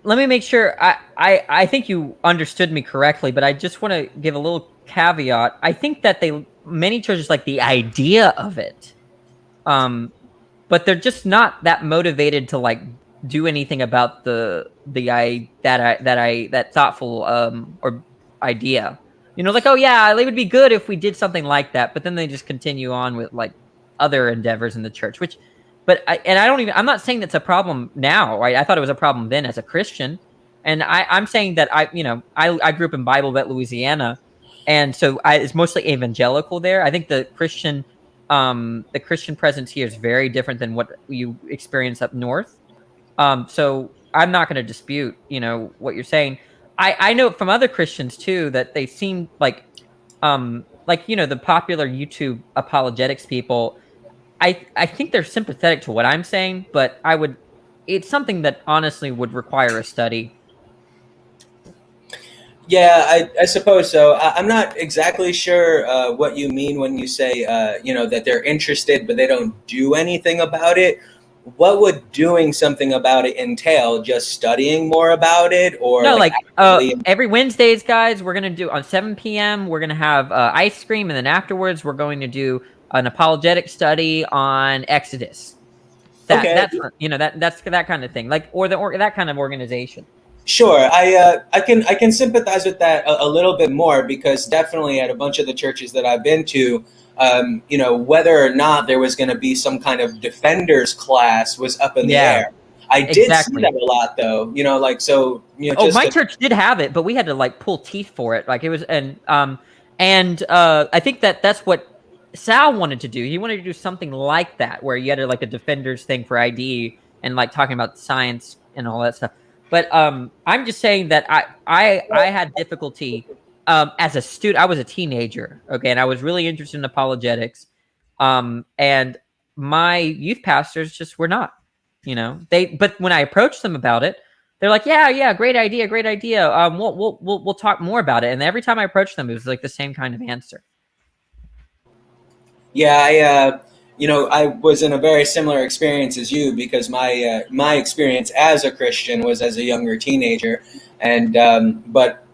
Let me make sure. I think you understood me correctly, but I just want to give a little caveat. I think that many churches like the idea of it, but they're just not that motivated to do anything about that thoughtful or idea. Oh yeah, it would be good if we did something like that, but then they just continue on with other endeavors in the church. I'm not saying that's a problem now, right? I thought it was a problem then as a Christian, and I'm saying that I grew up in Bible Belt, Louisiana, and so it's mostly evangelical there. I think the Christian presence here is very different than what you experience up north. So I'm not going to dispute what you're saying. I know from other Christians too that they seem the popular YouTube apologetics people. I think they're sympathetic to what I'm saying, but it's something that honestly would require a study. Yeah, I suppose so. I'm not exactly sure what you mean when you say that they're interested but they don't do anything about it. What would doing something about it entail? Just studying more about it, or no? Every Wednesdays, guys, we're gonna do on 7 p.m. We're gonna have ice cream, and then afterwards, we're going to do an apologetic study on Exodus. That's that kind of thing, that kind of organization. Sure, I can sympathize with that a little bit more, because definitely at a bunch of the churches that I've been to, whether or not there was going to be some kind of defenders class was up in the air. I did see that a lot, though. My church did have it, but we had to pull teeth for it. It was, and And I think that's what Sal wanted to do. He wanted to do something like that, where you had like a defenders thing for ID and like talking about science and all that stuff. But I'm just saying that I had difficulty as a student. I was a teenager, okay, and I was really interested in apologetics. And my youth pastors just were not, but when I approached them about it, they're like, yeah, great idea. We'll talk more about it. And every time I approached them, it was like the same kind of answer. Yeah, I was in a very similar experience as you, because my experience as a Christian was as a younger teenager, and but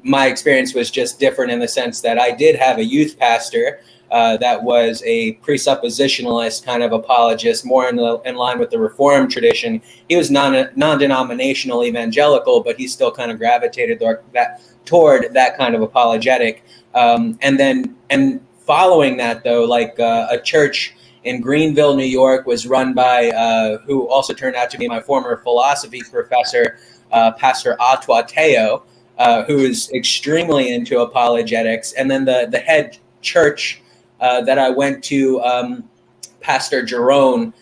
my experience was just different in the sense that I did have a youth pastor that was a presuppositionalist kind of apologist, more in line with the Reformed tradition. He was non-denominational evangelical, but he still kind of gravitated toward that kind of apologetic. And following that, though, like a church in Greenville, New York, was run by who also turned out to be my former philosophy professor, Pastor Atwa Teo, who is extremely into apologetics. And then the head church that I went to, Pastor Jerome,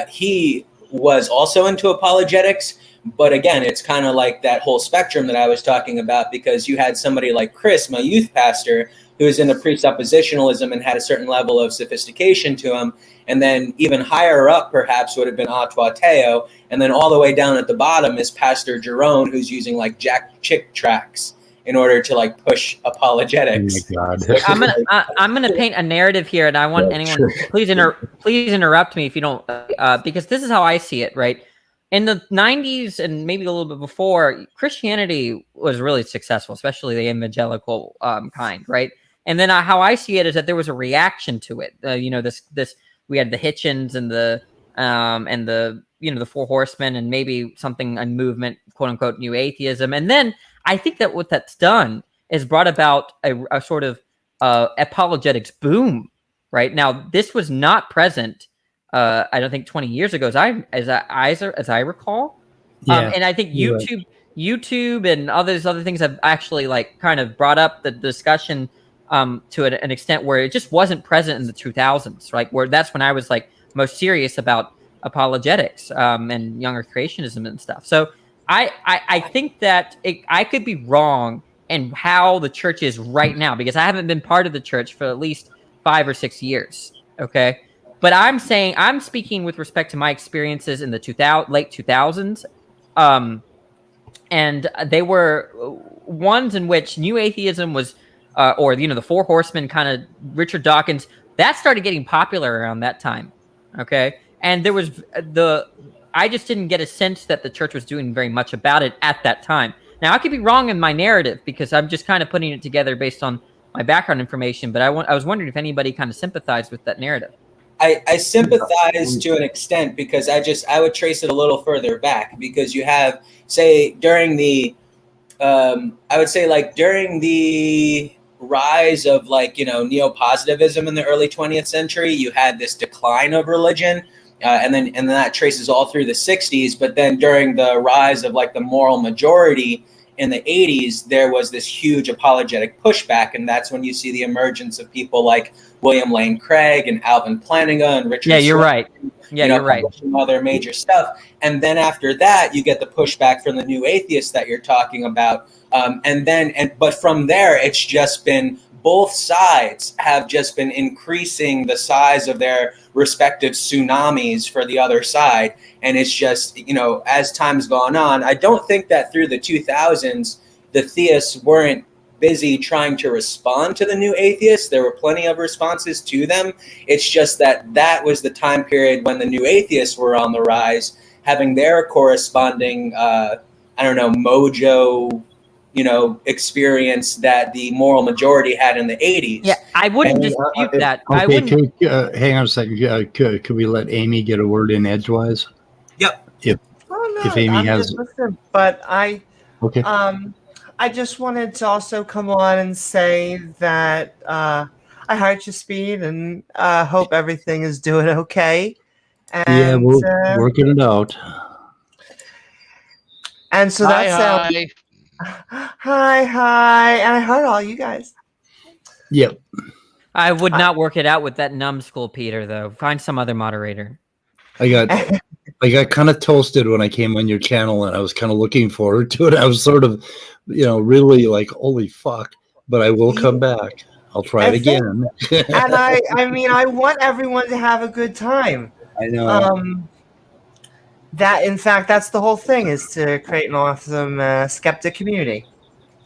he was also into apologetics. But again, it's kind of like that whole spectrum that I was talking about, because you had somebody like Chris, my youth pastor, who was into presuppositionalism and had a certain level of sophistication to him. And then even higher up, perhaps, would have been Atwa Teo. And then all the way down at the bottom is Pastor Jerome, who's using like Jack Chick tracks in order to like push apologetics. Oh my God. I'm gonna paint a narrative here, and I want anyone please interrupt me if you don't, because this is how I see it. Right, in the 90s and maybe a little bit before, Christianity was really successful, especially the evangelical kind. Right, and then how I see it is that there was a reaction to it. This we had the Hitchens and the the Four Horsemen, and maybe a movement, quote unquote, new atheism, and then I think that what that's done is brought about a sort of apologetics boom. Right now, this was not present. I don't think 20 years ago, as I recall. Yeah, and I think YouTube and other things have actually like kind of brought up the discussion to an extent where it just wasn't present in the 2000s. Right, where that's when I was like most serious about apologetics and younger creationism and stuff. So I think that I could be wrong in how the church is right now, because I haven't been part of the church for at least 5 or 6 years. Okay. But I'm speaking with respect to my experiences in the late 2000s. And they were ones in which new atheism was, or, the Four Horsemen, kind of Richard Dawkins, that started getting popular around that time. Okay. And there was I just didn't get a sense that the church was doing very much about it at that time. Now, I could be wrong in my narrative, because I'm just kind of putting it together based on my background information. But I was wondering if anybody kind of sympathized with that narrative. I sympathize to an extent, because I would trace it a little further back, because you have, say, during the rise of neo-positivism in the early 20th century, you had this decline of religion. And then that traces all through the 60s. But then during the rise of like the moral majority in the 80s, there was this huge apologetic pushback. And that's when you see the emergence of people like William Lane Craig and Alvin Plantinga and Richard. Yeah, you're right. Yeah, you're right. Other major stuff. And then after that, you get the pushback from the new atheists that you're talking about. But from there, it's just been, both sides have just been increasing the size of their respective tsunamis for the other side. And it's just, as time's gone on, I don't think that through the 2000s, the theists weren't busy trying to respond to the new atheists. There were plenty of responses to them. It's just that was the time period when the new atheists were on the rise, having their corresponding, mojo, experience that the moral majority had in the 80s. Yeah, I wouldn't dispute that. Okay, I wouldn't. Hang on a second. Could we let Amy get a word in edgewise? Yep. If Amy has, but I just wanted to also come on and say that I heard your speed and hope everything is doing okay. And, we're working it out. And so that's hi, and I heard all you guys. Yep. I would not work it out with that numbskull, Peter, though. Find some other moderator. I got kind of toasted when I came on your channel, and I was kind of looking forward to it. I was sort of, really like, holy fuck, but I will come back. I'll try it again. And I mean, I want everyone to have a good time. I know. That, in fact, that's the whole thing, is to create an awesome skeptic community.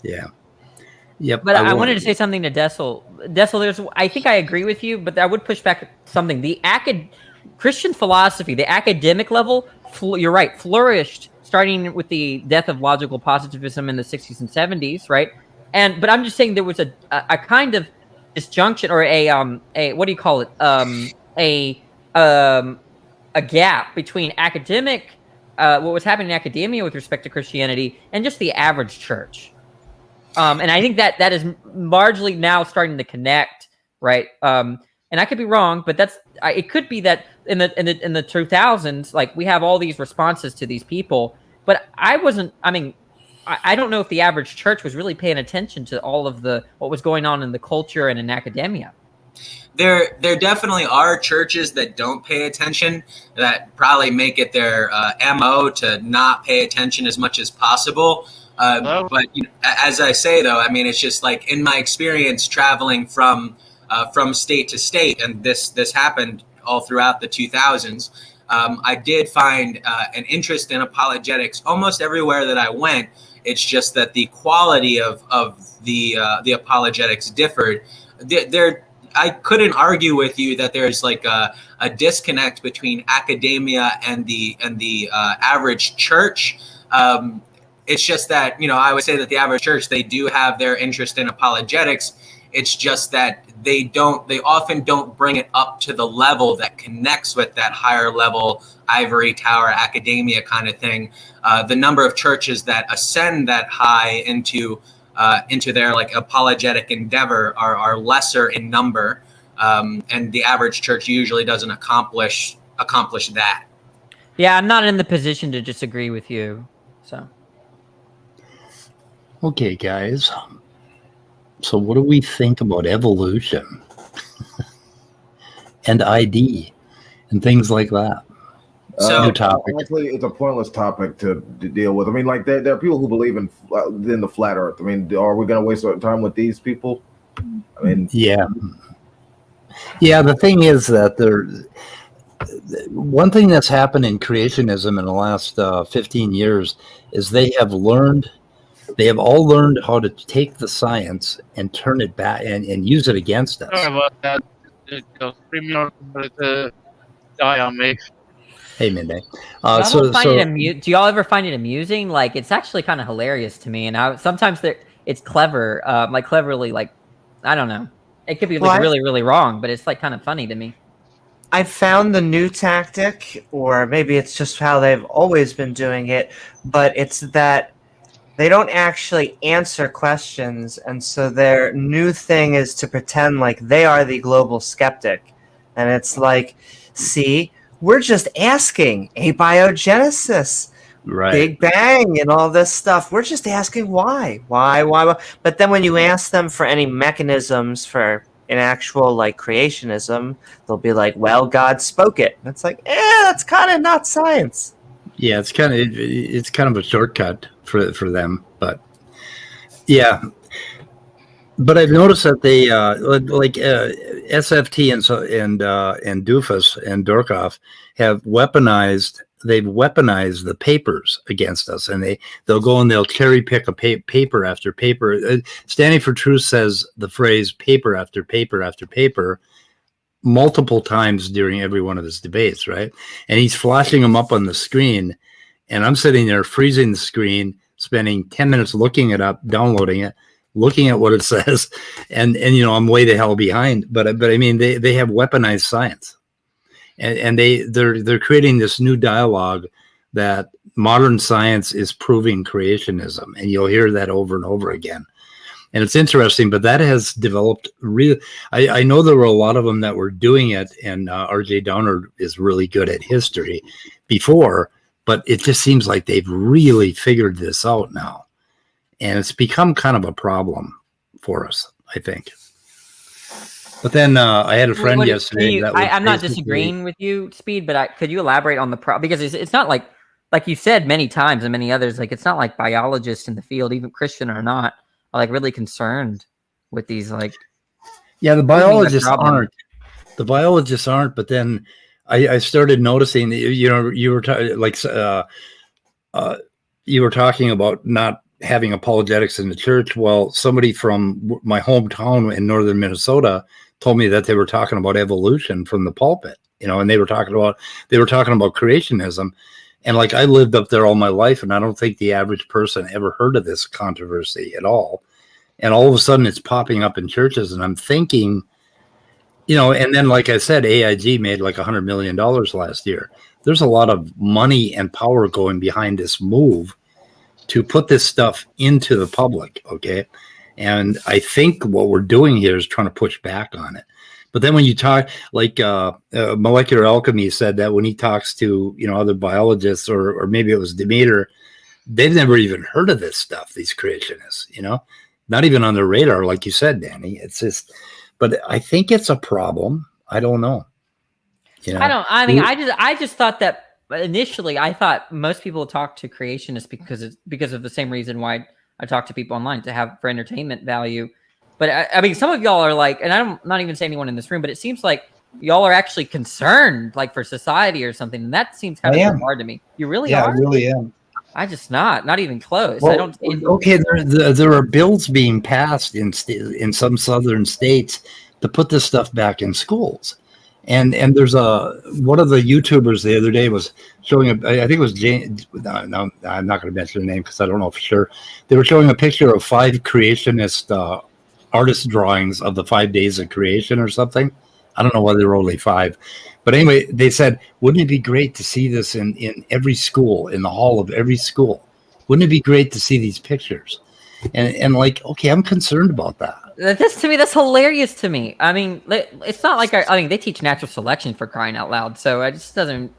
Yeah. Yep. But I wanted to say something to Dessel. Dessel, I think I agree with you, but I would push back something. The Christian philosophy, the academic level, you're right, flourished starting with the death of logical positivism in the 60s and 70s, right? But I'm just saying there was a kind of disjunction, or a what do you call it? A gap between academic, what was happening in academia with respect to Christianity, and just the average church. And I think that is largely now starting to connect, right? And I could be wrong, but it could be that in the 2000s, like, we have all these responses to these people, but I don't know if the average church was really paying attention to all of what was going on in the culture and in academia. There definitely are churches that don't pay attention, that probably make it their MO to not pay attention as much as possible. But as I say, though, I mean, it's just like, in my experience traveling from state to state, and this happened all throughout the 2000s, I did find an interest in apologetics almost everywhere that I went. It's just that the quality of the apologetics differed. I couldn't argue with you that there's like a disconnect between academia and the average church. It's just that, I would say that the average church, they do have their interest in apologetics. It's just that they often don't bring it up to the level that connects with that higher level ivory tower academia kind of thing. The number of churches that ascend that high into their like apologetic endeavor are lesser in number, and the average church usually doesn't accomplish that. Yeah, I'm not in the position to disagree with you. So. Okay, guys. So what do we think about evolution and ID and things like that? So honestly, it's a pointless topic to deal with. I mean, like, there are people who believe in the flat Earth. I mean, are we going to waste our time with these people? I mean, yeah. The thing is that one thing that's happened in creationism in the last 15 years is they have all learned how to take the science and turn it back and use it against us. Sorry about that. Just 3 minutes, but the guy on me. Hey, Midday. Do y'all ever find it amusing? Like, it's actually kind of hilarious to me, and sometimes it's clever, like cleverly, like, I don't know. It could be like really, really wrong, but it's like kind of funny to me. I found the new tactic, or maybe it's just how they've always been doing it, but it's that they don't actually answer questions, and so their new thing is to pretend like they are the global skeptic. And it's like, see, we're just asking abiogenesis, right, Big Bang, and all this stuff. We're just asking why. But then when you ask them for any mechanisms for an actual like creationism, they'll be like, well, God spoke it. And it's like, that's kind of not science. Yeah, it's kind of a shortcut for them, but yeah. But I've noticed that they SFT and Doofus and Dorkoff have weaponized. They've weaponized the papers against us, and they'll go and they'll cherry pick a paper after paper. Standing for Truth says the phrase "paper after paper after paper" multiple times during every one of his debates, right? And he's flashing them up on the screen, and I'm sitting there freezing the screen, spending 10 minutes looking it up, downloading it, looking at what it says, and I'm way the hell behind. But I mean, they have weaponized science, and they're creating this new dialogue that modern science is proving creationism, and you'll hear that over and over again. And it's interesting, but that has developed really. I know there were a lot of them that were doing it, and R.J. Downer is really good at history before, but it just seems like they've really figured this out now. And it's become kind of a problem for us, I think. But then I had a friend What- yesterday that was I'm not basically- disagreeing with you, Speed, but could you elaborate on the because it's not like you said many times and many others, like it's not like biologists in the field, even Christian or not, are like really concerned with these like. Yeah, the What do you mean biologists the problem? aren't. The biologists aren't. But then I started noticing that, you know, you were you were talking about not having apologetics in the church. Well, somebody from my hometown in northern Minnesota told me that they were talking about evolution from the pulpit, you know, and they were talking about creationism. And like, I lived up there all my life, and I don't think the average person ever heard of this controversy at all. And all of a sudden it's popping up in churches, and I'm thinking, you know, and then, like I said, AIG made like $100 million last year. There's a lot of money and power going behind this move to put this stuff into the public. Okay. And I think what we're doing here is trying to push back on it. But then when you talk, like Molecular Alchemy said that when he talks to, you know, other biologists, or maybe it was Demeter, they've never even heard of this stuff, these creationists, you know, not even on their radar, like you said, Danny. It's just, but I think it's a problem. I don't know. You know? I just thought that initially I thought most people talk to creationists because of the same reason why I talk to people online, to have for entertainment value. But I mean, some of y'all are like, and I'm not even saying anyone in this room, but it seems like y'all are actually concerned, like for society or something, and that seems kind of hard to me. You really are? I really am. I just not even close. Well, I don't. Okay, there are bills being passed in some southern states to put this stuff back in schools. And there's one of the YouTubers the other day was showing I think it was Jane. No, I'm not going to mention the name because I don't know for sure. They were showing a picture of 5 creationist artist drawings of the 5 days of creation or something. I don't know whether there were only 5, but anyway, they said, wouldn't it be great to see this in every school, in the hall of every school? Wouldn't it be great to see these pictures? And like, okay, I'm concerned about that. That's hilarious to me. I mean, it's not like I mean, they teach natural selection, for crying out loud. So it just doesn't.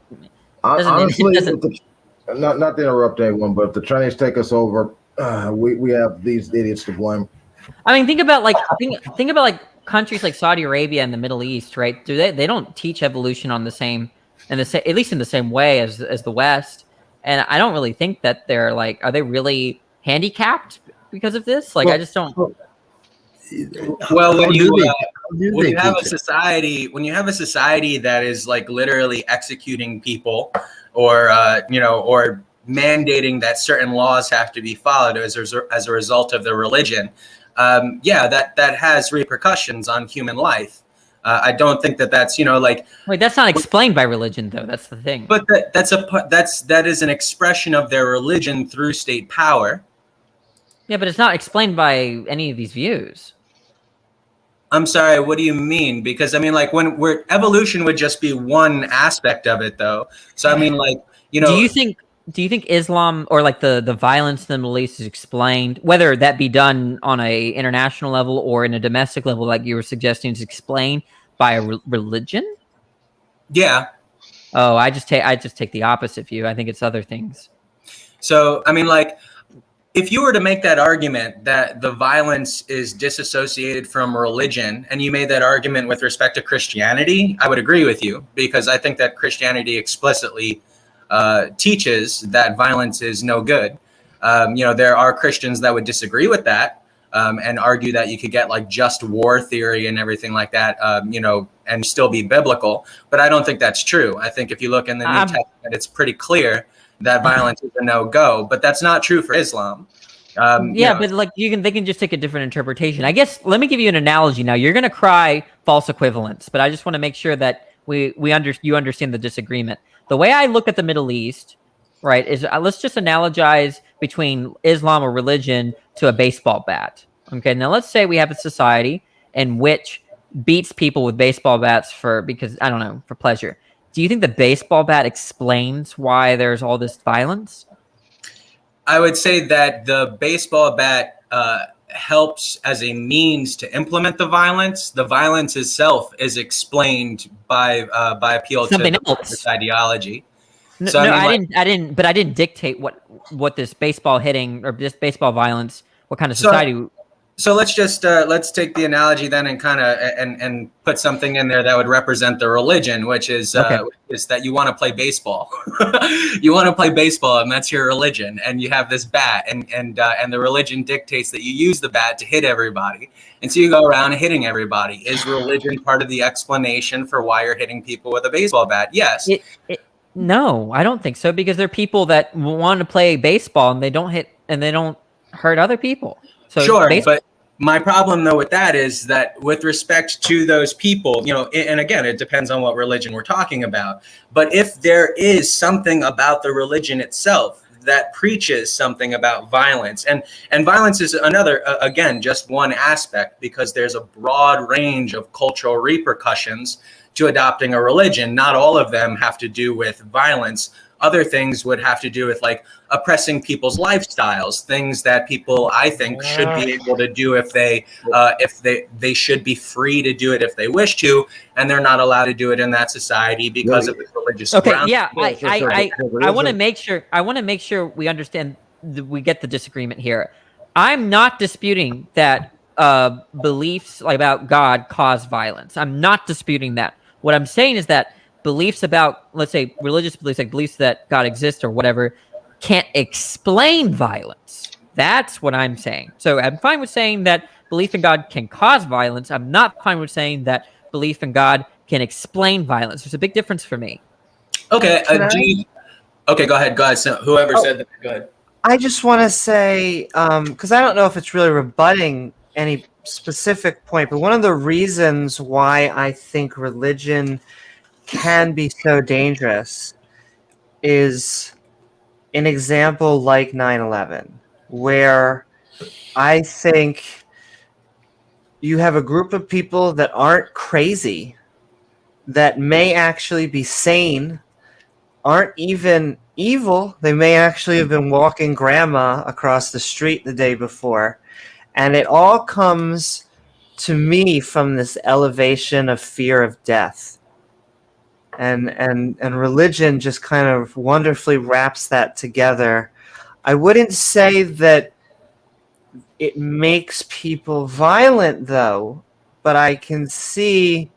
Honestly, not to interrupt anyone, but if the Chinese take us over, we have these idiots to blame. I mean, think about like countries like Saudi Arabia and the Middle East, right? They don't teach evolution on the same, at least in the same way as the West. And I don't really think that they're like, are they really handicapped because of this? Like, I just don't. Well, when you have a society that is like literally executing people, or or mandating that certain laws have to be followed as a result of their religion, that has repercussions on human life. I don't think that's like. Wait, that's not explained by religion, though. That's the thing. But that is an expression of their religion through state power. Yeah, but it's not explained by any of these views. I'm sorry, what do you mean? Because I mean, like, where evolution would just be one aspect of it, though. So I mean, like, Do you think Islam, or like the violence in the Middle East, is explained, whether that be done on a international level or in a domestic level, like you were suggesting, is explained by a religion? Yeah. Oh, I just take the opposite view. I think it's other things. So I mean, like, if you were to make that argument that the violence is disassociated from religion, and you made that argument with respect to Christianity, I would agree with you, because I think that Christianity explicitly teaches that violence is no good. There are Christians that would disagree with that, and argue that you could get like just war theory and everything like that, and still be biblical. But I don't think that's true. I think if you look in the New Testament, it's pretty clear that violence is a no-go, but that's not true for Islam. But like they can just take a different interpretation. I guess, let me give you an analogy now. You're going to cry false equivalence, but I just want to make sure that you understand the disagreement. The way I look at the Middle East, right, is let's just analogize between Islam or religion to a baseball bat. Okay, now let's say we have a society in which beats people with baseball bats for pleasure. Do you think the baseball bat explains why there's all this violence? I would say that the baseball bat helps as a means to implement the violence. The violence itself is explained by appeal something to else. Ideology. I didn't dictate what this baseball hitting or this baseball violence, what kind of society. So let's just let's take the analogy then and kind of and put something in there that would represent the religion, which is is that you want to play baseball. You want to play baseball, and that's your religion. And you have this bat, and the religion dictates that you use the bat to hit everybody. And so you go around hitting everybody. Is religion part of the explanation for why you're hitting people with a baseball bat? Yes. No, I don't think so, because there are people that want to play baseball and they don't hit and they don't hurt other people. So sure, but my problem though with that is that with respect to those people, you know, and again, it depends on what religion we're talking about. But if there is something about the religion itself that preaches something about violence, and violence is another, again, just one aspect, because there's a broad range of cultural repercussions to adopting a religion. Not all of them have to do with violence. Other things would have to do with like oppressing people's lifestyles, things that people, I think, should be able to do if they should be free to do it if they wish to, and they're not allowed to do it in that society because of its religious grounds. Yeah, I want to make sure we understand we get the disagreement here. I'm not disputing that beliefs about God cause violence. I'm not disputing that. What I'm saying is that beliefs about, let's say, religious beliefs, like beliefs that God exists or whatever, can't explain violence. That's what I'm saying. So I'm fine with saying that belief in God can cause violence. I'm not fine with saying that belief in God can explain violence. There's a big difference for me. Okay. Okay, go ahead. So whoever said that, go ahead. I just want to say, because I don't know if it's really rebutting any specific point, but one of the reasons why I think religion can be so dangerous is an example like 9/11, where I think you have a group of people that aren't crazy, that may actually be sane, aren't even evil. They may actually have been walking grandma across the street the day before. And it all comes to me from this elevation of fear of death. And religion just kind of wonderfully wraps that together. I wouldn't say that it makes people violent, though, but I can see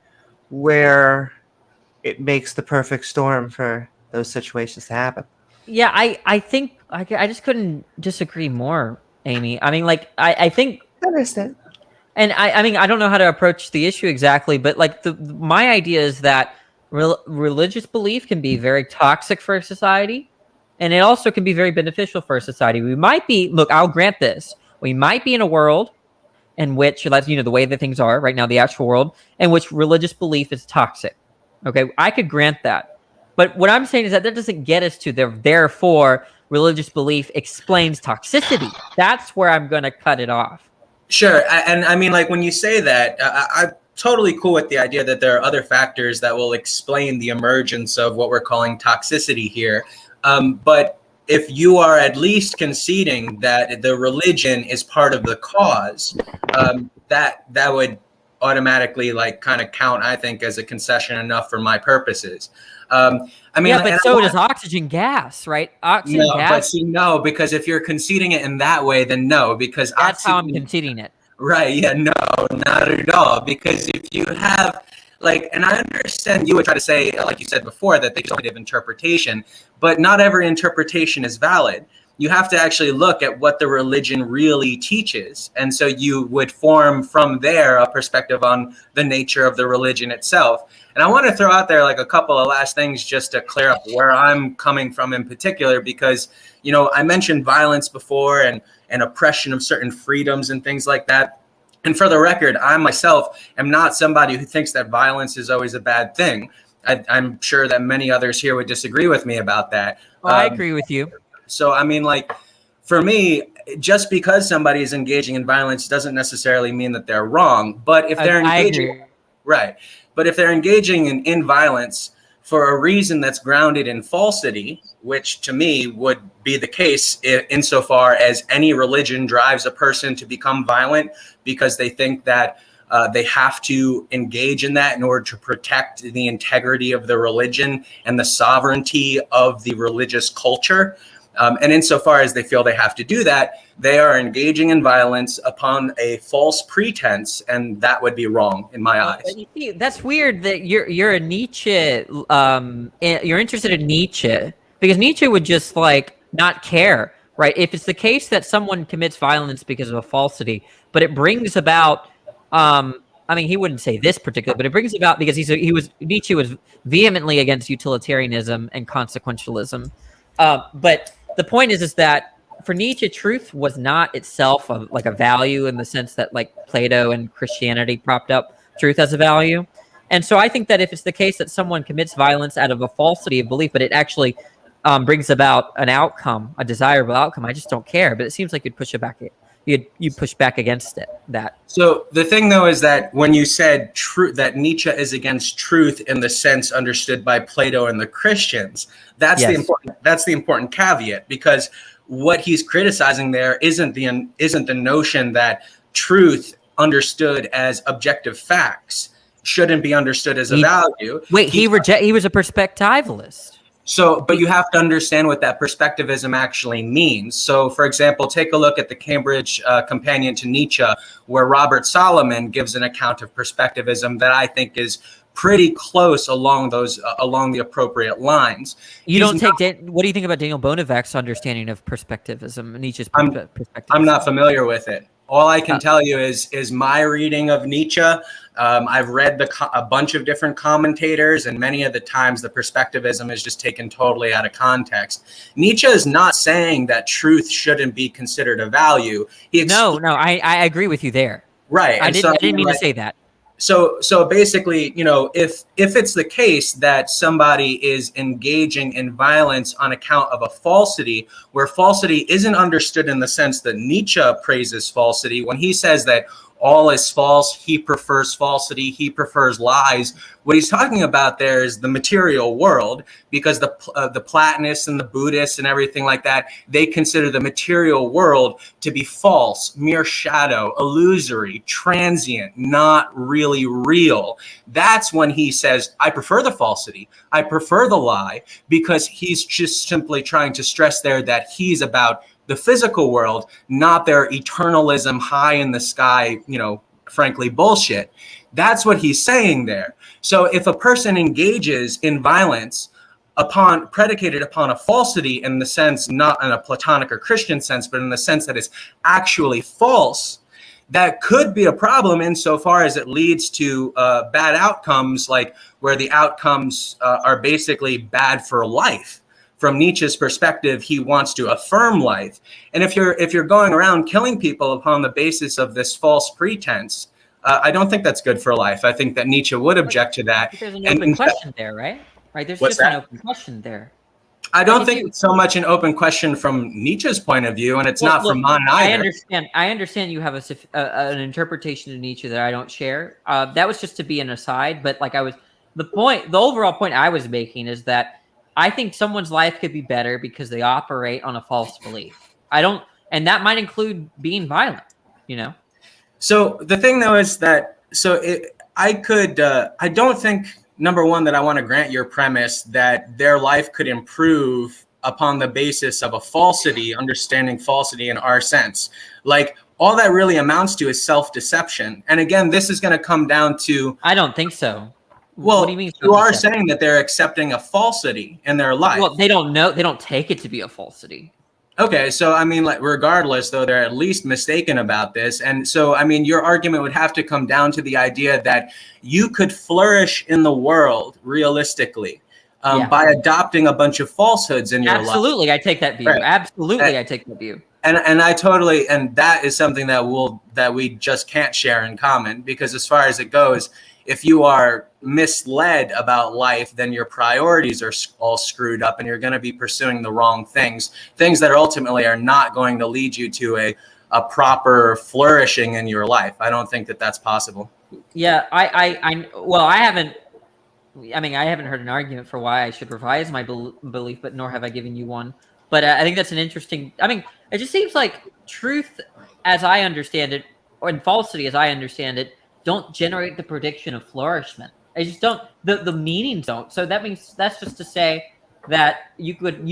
where it makes the perfect storm for those situations to happen. Yeah, I think I just couldn't disagree more, Amy. I mean, like, I think... I understand. And I mean, I don't know how to approach the issue exactly, but like my idea is that religious belief can be very toxic for a society, and it also can be very beneficial for a society. We might be, look, I'll grant this. We might be in a world in which, you know, the way that things are right now, the actual world, in which religious belief is toxic. Okay, I could grant that. But what I'm saying is that doesn't get us to therefore religious belief explains toxicity. That's where I'm going to cut it off. Sure. And I mean, like, when you say that, I'm totally cool with the idea that there are other factors that will explain the emergence of what we're calling toxicity here. But if you are at least conceding that the religion is part of the cause, that would automatically, like, kind of count, I think, as a concession enough for my purposes. I mean, yeah, but so does oxygen gas, right? Oxygen gas. But see, no, because if you're conceding it in that way, then no, because that's how I'm conceding it. Right? Yeah, no, not at all. Because if you have, like, and I understand you would try to say, like you said before, that they don't have interpretation, but not every interpretation is valid. You have to actually look at what the religion really teaches. And so you would form from there a perspective on the nature of the religion itself. And I want to throw out there like a couple of last things just to clear up where I'm coming from in particular, because, you know, I mentioned violence before and oppression of certain freedoms and things like that. And for the record, I myself am not somebody who thinks that violence is always a bad thing. I'm sure that many others here would disagree with me about that. Well, I agree with you. So, I mean, like, for me, just because somebody is engaging in violence doesn't necessarily mean that they're wrong. But if they're engaging, right. But if they're engaging in violence for a reason that's grounded in falsity, which to me would be the case insofar as any religion drives a person to become violent because they think that they have to engage in that in order to protect the integrity of the religion and the sovereignty of the religious culture, And insofar as they feel they have to do that, they are engaging in violence upon a false pretense, and that would be wrong in my eyes. But you see, that's weird that you're a Nietzsche. You're interested in Nietzsche because Nietzsche would just like not care, right? If it's the case that someone commits violence because of a falsity, but it brings about. I mean, he wouldn't say this particular, but it brings about because Nietzsche was vehemently against utilitarianism and consequentialism. But the point is that for Nietzsche, truth was not itself like a value in the sense that like Plato and Christianity propped up truth as a value. And so I think that if it's the case that someone commits violence out of a falsity of belief, but it actually brings about an outcome, a desirable outcome, I just don't care. But it seems like you'd push it back. You push back against that. So the thing, though, is that when you said that Nietzsche is against truth in the sense understood by Plato and the Christians, that's the important caveat, because what he's criticizing there isn't the notion that truth understood as objective facts shouldn't be understood as a value. Wait, he was a perspectivalist. So, but you have to understand what that perspectivism actually means. So, for example, take a look at the Cambridge Companion to Nietzsche, where Robert Solomon gives an account of perspectivism that I think is pretty close along the appropriate lines. What do you think about Daniel Bonavac's understanding of perspectivism, Nietzsche's perspectivism? I'm not familiar with it. All I can tell you is my reading of Nietzsche. I've read a bunch of different commentators, and many of the times the perspectivism is just taken totally out of context. Nietzsche is not saying that truth shouldn't be considered a value. I agree with you there. Right. I didn't mean to say that. So basically, if it's the case that somebody is engaging in violence on account of a falsity, where falsity isn't understood in the sense that Nietzsche praises falsity, when he says that all is false, he prefers falsity, he prefers lies. What he's talking about there is the material world, because the Platonists and the Buddhists and everything like that, they consider the material world to be false, mere shadow, illusory, transient, not really real. That's when he says, I prefer the falsity, I prefer the lie, because he's just simply trying to stress there that he's about the physical world, not their eternalism, high in the sky, frankly, bullshit. That's what he's saying there. So if a person engages in violence predicated upon a falsity, in the sense, not in a Platonic or Christian sense, but in the sense that it's actually false, that could be a problem insofar as it leads to bad outcomes, like where the outcomes are basically bad for life. From Nietzsche's perspective, he wants to affirm life. And if you're going around killing people upon the basis of this false pretense, I don't think that's good for life. I think that Nietzsche would object to that. There's an open question there, right? There's just an open question there. I don't think it's so much an open question from Nietzsche's point of view, and it's not from mine either. I understand you have an interpretation of Nietzsche that I don't share. That was just to be an aside, but the overall point I was making is that I think someone's life could be better because they operate on a false belief. And that might include being violent, So the thing, though, is that I don't think, number one, that I want to grant your premise that their life could improve upon the basis of a falsity, understanding falsity in our sense. Like, all that really amounts to is self-deception. And again, this is going to come down to... I don't think so. Well, what do you mean? You are saying that they're accepting a falsity in their life. Well, they don't know. They don't take it to be a falsity. Okay, so I mean, regardless, though, they're at least mistaken about this. And so, I mean, your argument would have to come down to the idea that you could flourish in the world realistically by adopting a bunch of falsehoods in your life. Absolutely, I take that view. Right. Absolutely, I take that view. And that is something that we just can't share in common, because as far as it goes, if you are misled about life, then your priorities are all screwed up and you're going to be pursuing the wrong things that ultimately are not going to lead you to a proper flourishing in your life. I don't think that that's possible. Yeah, I haven't heard an argument for why I should revise my belief, but nor have I given you one. But I think that's an interesting, it just seems like truth as I understand it, and falsity as I understand it, don't generate the prediction of flourishment. I just don't. The meanings don't. So that means that's just to say that you could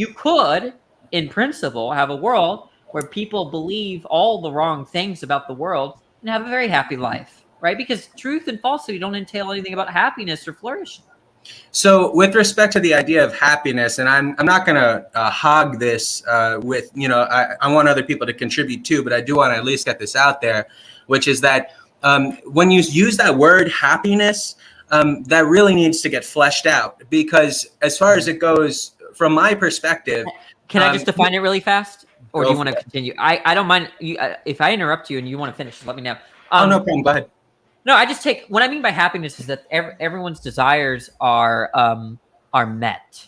in principle, have a world where people believe all the wrong things about the world and have a very happy life, right? Because truth and falsity don't entail anything about happiness or flourishing. So with respect to the idea of happiness, and I'm not going to hog this with, I want other people to contribute too, but I do want to at least get this out there, which is that when you use that word happiness, that really needs to get fleshed out, because as far as it goes, from my perspective. Can I just define it really fast? Or do you want to continue? I don't mind. If I interrupt you and you want to finish, let me know. No problem. Go ahead. No, I just take what I mean by happiness is that everyone's desires are met.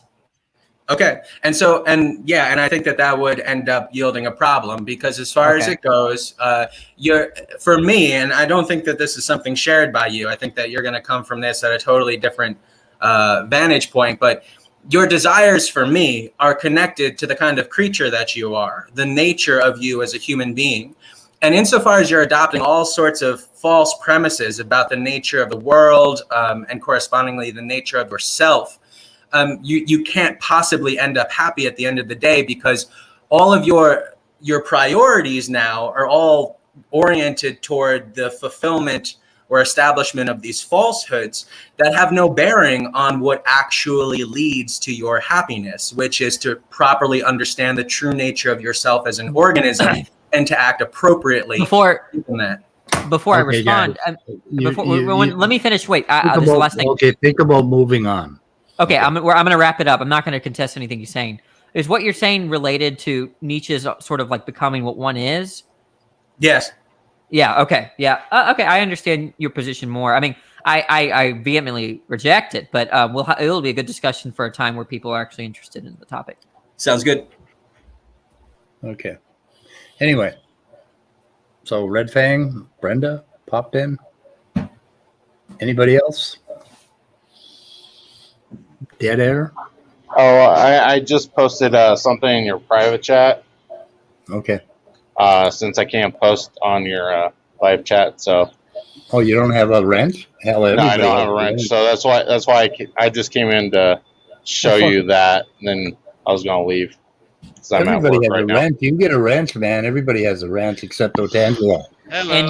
Okay, and I think that would end up yielding a problem, because as far as it goes, for me, and I don't think that this is something shared by you. I think that you're going to come from this at a totally different vantage point, but your desires for me are connected to the kind of creature that you are, the nature of you as a human being. And insofar as you're adopting all sorts of false premises about the nature of the world and correspondingly the nature of yourself, you can't possibly end up happy at the end of the day, because all of your priorities now are all oriented toward the fulfillment or establishment of these falsehoods that have no bearing on what actually leads to your happiness, which is to properly understand the true nature of yourself as an organism and to act appropriaptly. Before I respond, let me finish. Wait, this is the last thing. Okay, think about moving on. Okay, I'm going to wrap it up. I'm not going to contest anything you're saying. Is what you're saying related to Nietzsche's sort of like becoming what one is? Yes. Yeah. Okay. Yeah. Okay. I understand your position more. I mean, I vehemently reject it, but it'll be a good discussion for a time where people are actually interested in the topic. Sounds good. Okay. Anyway, so Red Fang, Brenda popped in. Anybody else? Dead air? Oh, I just posted something in your private chat. Okay. Since I can't post on your live chat, so. Oh, you don't have a wrench? Hell, no, I don't have a wrench, so that's why I just came in to show you that, and then I was gonna leave. Everybody has a wrench. You can get a wrench, man. Everybody has a wrench except Otangelo. And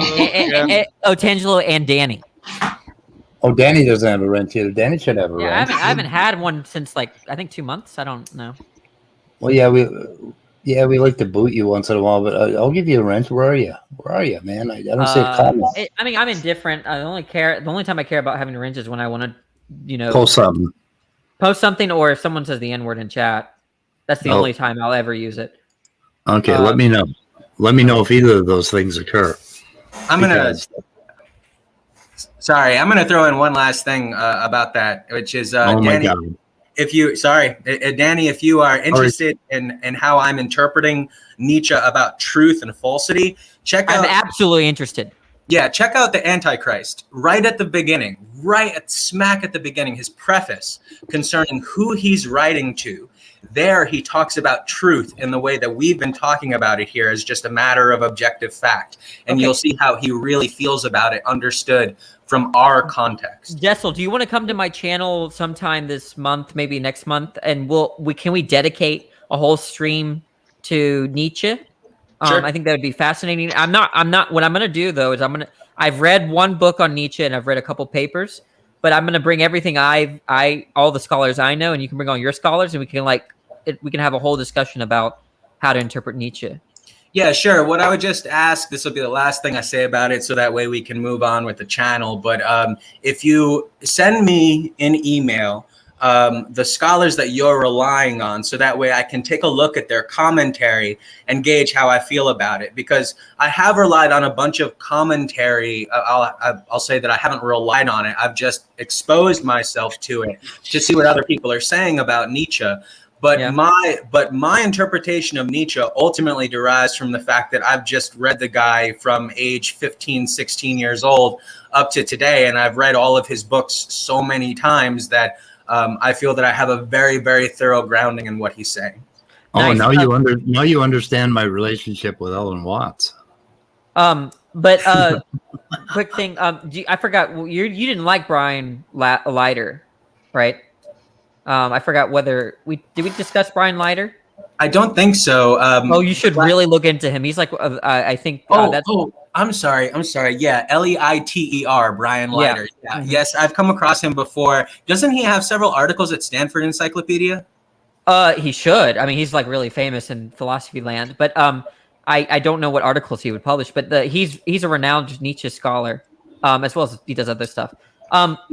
Otangelo and Danny. Oh, Danny doesn't have a wrench either. Danny should have a wrench. I haven't had one since I think 2 months. I don't know. Well, we like to boot you once in a while, but I'll give you a wrench. Where are you? Man? I don't see a comment. I mean, I'm indifferent. The only time I care about having a wrench is when I want to, post something, or if someone says the N-word in chat. That's the only time I'll ever use it. Okay, let me know. Let me know if either of those things occur. I'm gonna throw in one last thing about that, which is Danny. Danny, if you are interested in how I'm interpreting Nietzsche about truth and falsity, I'm absolutely interested. Yeah, check out the Antichrist right at the beginning, smack at the beginning, his preface concerning who he's writing to. There, he talks about truth in the way that we've been talking about it here as just a matter of objective fact. And you'll see how he really feels about it, understood from our context. Jessel, do you want to come to my channel sometime this month, maybe next month? And can we dedicate a whole stream to Nietzsche? Sure. I think that would be fascinating. I'm not, what I'm going to do though, is I've read one book on Nietzsche and I've read a couple papers, but I'm going to bring everything all the scholars I know, and you can bring all your scholars, and we can have a whole discussion about how to interpret Nietzsche. Yeah, sure. What I would just ask, this will be the last thing I say about it, so that way we can move on with the channel. But if you send me an email, the scholars that you're relying on, so that way I can take a look at their commentary and gauge how I feel about it. Because I have relied on a bunch of commentary. I'll say that I haven't relied on it. I've just exposed myself to it to see what other people are saying about Nietzsche. But my interpretation of Nietzsche ultimately derives from the fact that I've just read the guy from age 15, 16 years old up to today. And I've read all of his books so many times that I feel that I have a very, very thorough grounding in what he's saying. Oh, nice. Now you understand my relationship with Ellen Watts. But quick thing, I forgot, you didn't like Brian Leiter, right? I forgot whether did we discuss Brian Leiter? I don't think so. Oh, you should really look into him. He's like, I think. That's I'm sorry. Yeah, Leiter, Brian Yeah. Leiter. Yeah. Yes, I've come across him before. Doesn't he have several articles at Stanford Encyclopedia? He should. I mean, he's like really famous in philosophy land. But I don't know what articles he would publish. But he's a renowned Nietzsche scholar, as well as he does other stuff.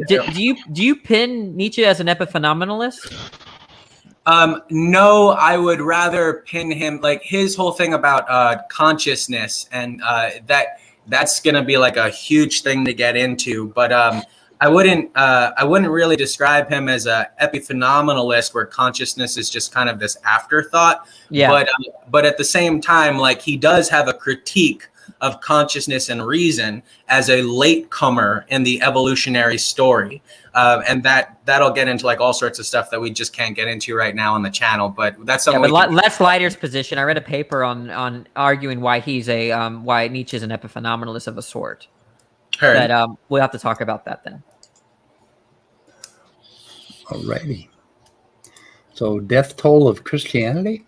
Do you pin Nietzsche as an epiphenomenalist? No, I would rather pin him, like his whole thing about consciousness, and that's gonna be like a huge thing to get into. But I wouldn't really describe him as a epiphenomenalist where consciousness is just kind of this afterthought. Yeah. But at the same time, like he does have a critique of consciousness and reason as a latecomer in the evolutionary story. And that'll get into like all sorts of stuff that we just can't get into right now on the channel. But that's something. Yeah, but Les Leiter's position. I read a paper on arguing why he's why Nietzsche is an epiphenomenalist of a sort. Heard. That we'll have to talk about that then. Alrighty. So, death toll of Christianity.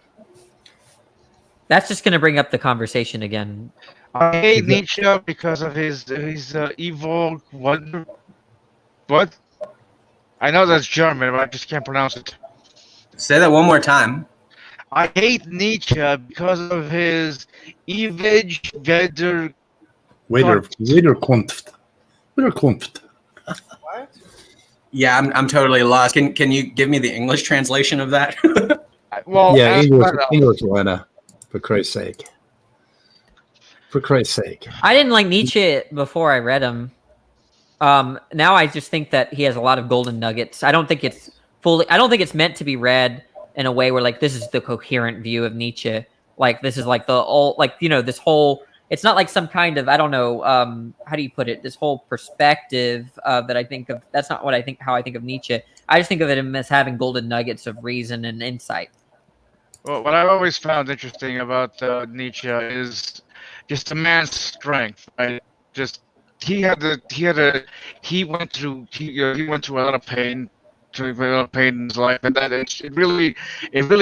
That's just going to bring up the conversation again. I hate Nietzsche because of his evil wonder. What? I know that's German, but I just can't pronounce it. Say that one more time. I hate Nietzsche because of his ewig Wiederkunft. What? Yeah, I'm totally lost. Can you give me the English translation of that? Well, yeah, English Lena, for Christ's sake. For Christ's sake. I didn't like Nietzsche before I read him. Now I just think that he has a lot of golden nuggets. I don't think it's meant to be read in a way where like this is the coherent view of Nietzsche. Like this is like this whole. It's not like some kind of, I don't know, how do you put it? This whole perspective that I think of. That's not what I think. How I think of Nietzsche. I just think of him as having golden nuggets of reason and insight. Well, what I've always found interesting about Nietzsche is just a man's strength. Right? Just he went through a lot of pain. In his life, and that it really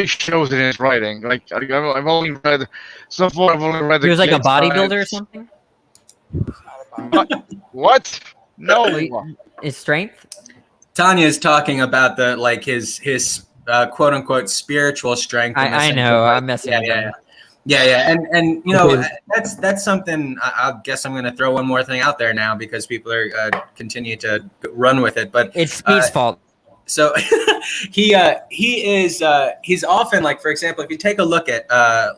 shows in his writing. Like I've only read so far. I've only read. He was like a bodybuilder or something. What? No. His strength. Tanya's talking about his quote unquote spiritual strength. I know. I'm messing. Yeah. And you know that's something. I guess I'm going to throw one more thing out there now because people are continue to run with it. But it's Speed's fault. So he's often, like, for example, if you take a look at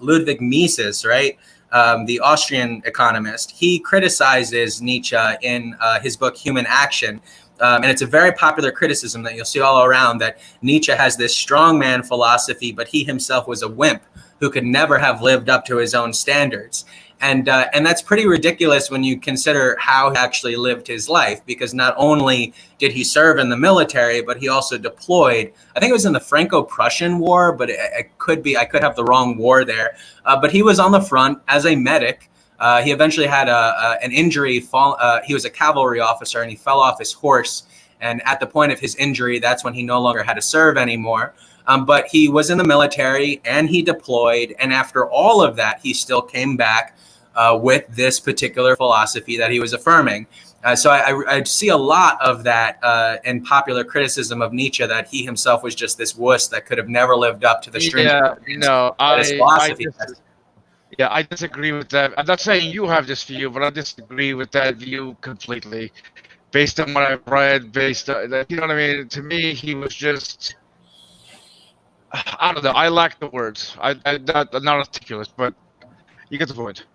Ludwig Mises, right, the Austrian economist, he criticizes Nietzsche in his book Human Action. And it's a very popular criticism that you'll see all around, that Nietzsche has this strongman philosophy, but he himself was a wimp who could never have lived up to his own standards. And that's pretty ridiculous when you consider how he actually lived his life, because not only did he serve in the military, but he also deployed. I think it was in the Franco-Prussian War, but I could have the wrong war there. But he was on the front as a medic. He eventually had an injury. He was a cavalry officer, and he fell off his horse. And at the point of his injury, that's when he no longer had to serve anymore. But he was in the military, and he deployed. And after all of that, he still came back with this particular philosophy that he was affirming. So I see a lot of that in popular criticism of Nietzsche, that he himself was just this wuss that could have never lived up to the stringent philosophy. I disagree with that. I'm not saying you have this view, but I disagree with that view completely. Based on what I've read, you know what I mean? To me, he was just, I don't know. I lack the words. I'm not articulate, but you get the point.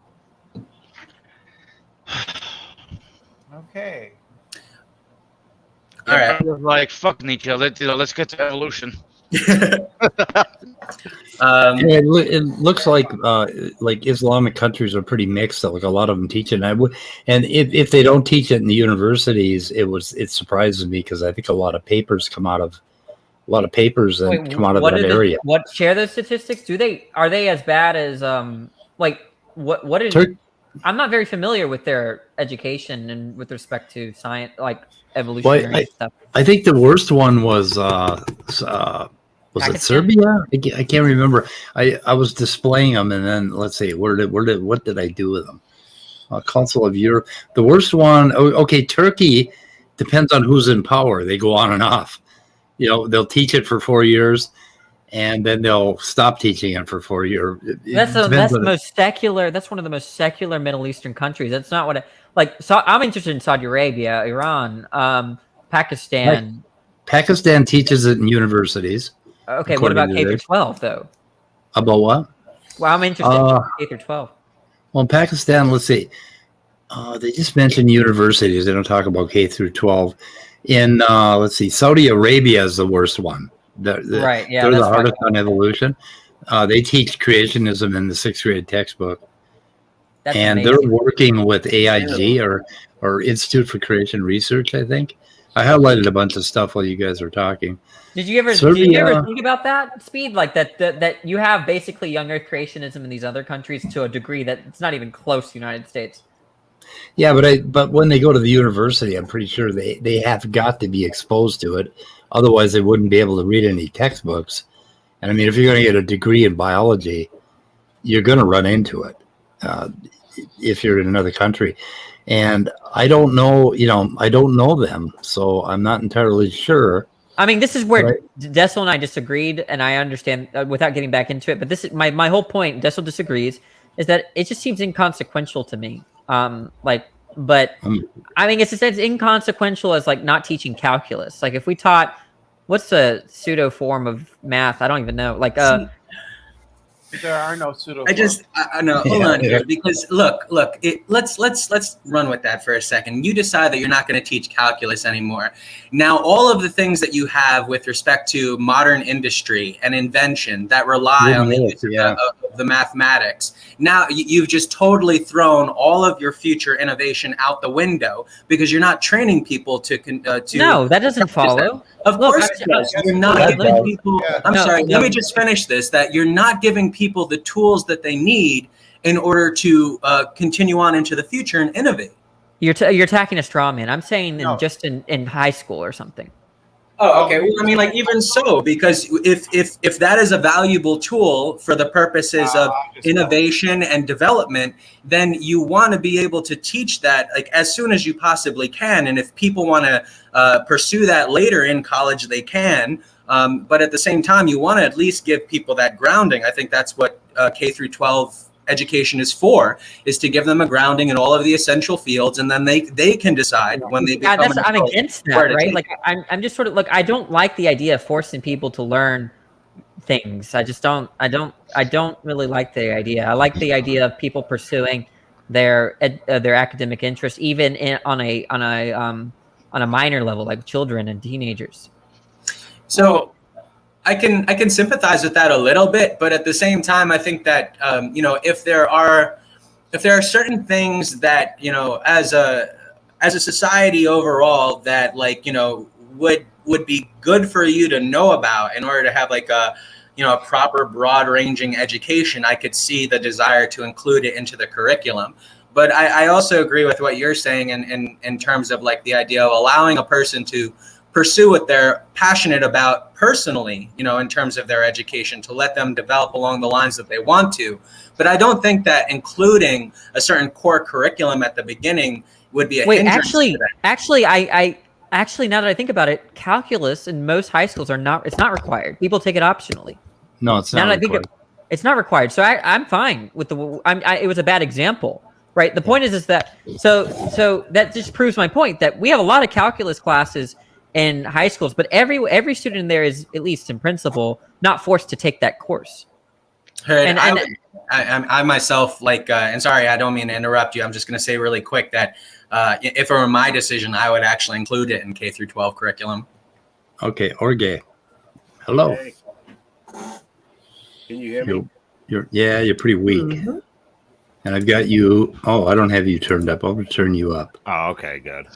Okay. All right. Like, fuck Nietzsche. Let's get to evolution. It looks like Islamic countries are pretty mixed. Like a lot of them teach it, and if they don't teach it in the universities, it surprises me, because I think a lot of papers come out of that area. What share those statistics? Are they as bad as what is? I'm not very familiar with their education and with respect to science, like evolutionary stuff. I think the worst one was Was it Pakistan? Serbia? I can't remember. I was displaying them, and then let's see, what did I do with them? Council of Europe. The worst one. Okay, Turkey. Depends on who's in power. They go on and off. You know, they'll teach it for 4 years, and then they'll stop teaching it for 4 years. That's the most secular. That's one of the most secular Middle Eastern countries. That's not what So I'm interested in Saudi Arabia, Iran, Pakistan. Pakistan teaches it in universities. Okay, what about K through 12 though? About what? Well, I'm interested in K through 12. Well, in Pakistan, let's see. They just mentioned universities. They don't talk about K through 12. In let's see, Saudi Arabia is the worst one. Right. Yeah. They're the hardest on evolution. They teach creationism in the 6th grade textbook. That's and amazing. they're working with AIG or Institute for Creation Research, I think. I highlighted a bunch of stuff while you guys were talking. Did you ever think about that, Speed? Like that you have basically young earth creationism in these other countries to a degree that it's not even close to the United States. Yeah, but when they go to the university, I'm pretty sure they have got to be exposed to it. Otherwise, they wouldn't be able to read any textbooks. And I mean, if you're going to get a degree in biology, you're going to run into it if you're in another country. And I don't know, I don't know them, so I'm not entirely sure. I mean, this is where Dessel and I disagreed, and I understand without getting back into it. But this is my whole point. Dessel disagrees, is that it just seems inconsequential to me. But I mean, it's inconsequential as like not teaching calculus. Like if we taught, what's the pseudo form of math? I don't even know. Like there are no pseudo. I know. Hold on here, because look. Let's run with that for a second. You decide that you're not going to teach calculus anymore. Now, all of the things that you have with respect to modern industry and invention that rely on the use of the mathematics. Now, you've just totally thrown all of your future innovation out the window because you're not training people to. No, that doesn't follow. Of course it does. You're not giving people. I'm sorry. Let me just finish this. That you're not giving people the tools that they need in order to continue on into the future and innovate. You're attacking a straw man. I'm saying just in high school or something. Oh, okay. Well, I mean, like even so, because if that is a valuable tool for the purposes of innovation and development, then you want to be able to teach that like as soon as you possibly can. And if people want to pursue that later in college, they can. But at the same time, you want to at least give people that grounding. I think that's what K through 12 education is for, is to give them a grounding in all of the essential fields, and then they can decide when they become I'm against that, right? Like I'm just sort of I don't like the idea of forcing people to learn things. I don't really like the idea. I like the idea of people pursuing their academic interests, even on a minor level, like children and teenagers. So I can sympathize with that a little bit, but at the same time, I think that if there are certain things that as a society overall that would be good for you to know about in order to have like a proper broad ranging education, I could see the desire to include it into the curriculum. But I also agree with what you're saying in terms of like the idea of allowing a person to pursue what they're passionate about personally, in terms of their education, to let them develop along the lines that they want to. But I don't think that including a certain core curriculum at the beginning would be a hindrance. Actually, now that I think about it, calculus in most high schools it's not required. People take it optionally. No, it's not required. It's not required. So I'm fine with it was a bad example. Right. The point is that so that just proves my point that we have a lot of calculus classes in high schools, but every student in there is, at least in principle, not forced to take that course. And I myself, and sorry, I don't mean to interrupt you. I'm just going to say really quick that if it were my decision, I would actually include it in K through 12 curriculum. Okay, Orge. Hello. Hey. Can you hear me? You're pretty weak. Mm-hmm. And I've got you. Oh, I don't have you turned up. I'll turn you up. Oh, okay, good.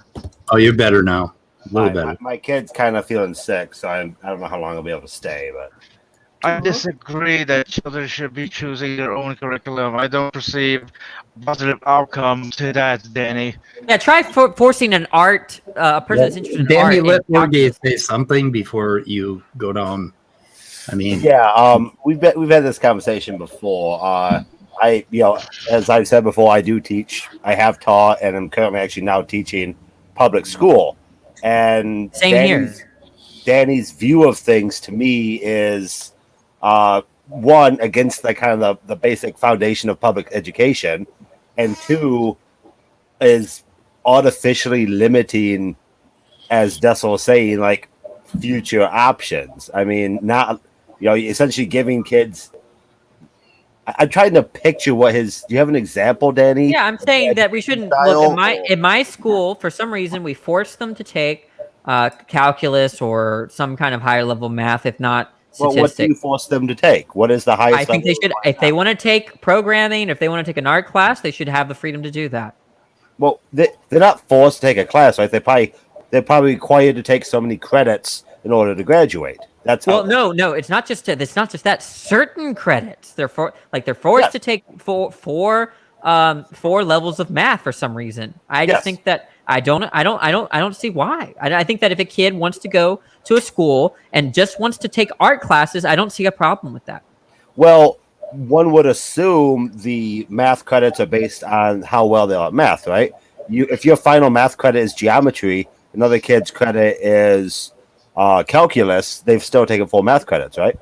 Oh, you're better now. A little better. My kid's kind of feeling sick, so I don't know how long I'll be able to stay. But I disagree that children should be choosing their own curriculum. I don't perceive positive outcomes to that, Danny. Yeah, try forcing an art, a person that's interested in art. Danny, let Orge say something before you go down. I mean, Yeah, we've had this conversation before. As I've said before, I do teach. I have taught, and I'm currently actually now teaching public school. And Same here. Danny's view of things to me is one, against the kind of the basic foundation of public education, and two, is artificially limiting, as Dessel was saying, like future options. I mean, not, essentially giving kids. I'm trying to picture what his. Do you have an example, Danny? Yeah, I'm saying that we shouldn't look in my school. For some reason, we force them to take calculus or some kind of higher level math, if not statistics. Well, what do you force them to take? What is the highest? I think they should, if they want to take programming, if they want to take an art class, they should have the freedom to do that. Well, they're not forced to take a class, right? They're probably required to take so many credits in order to graduate. That's well, no, it's not just that. Certain credits they're forced to take four levels of math for some reason. I just think that I don't see why. I think that if a kid wants to go to a school and just wants to take art classes, I don't see a problem with that. Well, one would assume the math credits are based on how well they are at math, right? If your final math credit is geometry, another kid's credit is calculus, they've still taken full math credits, right?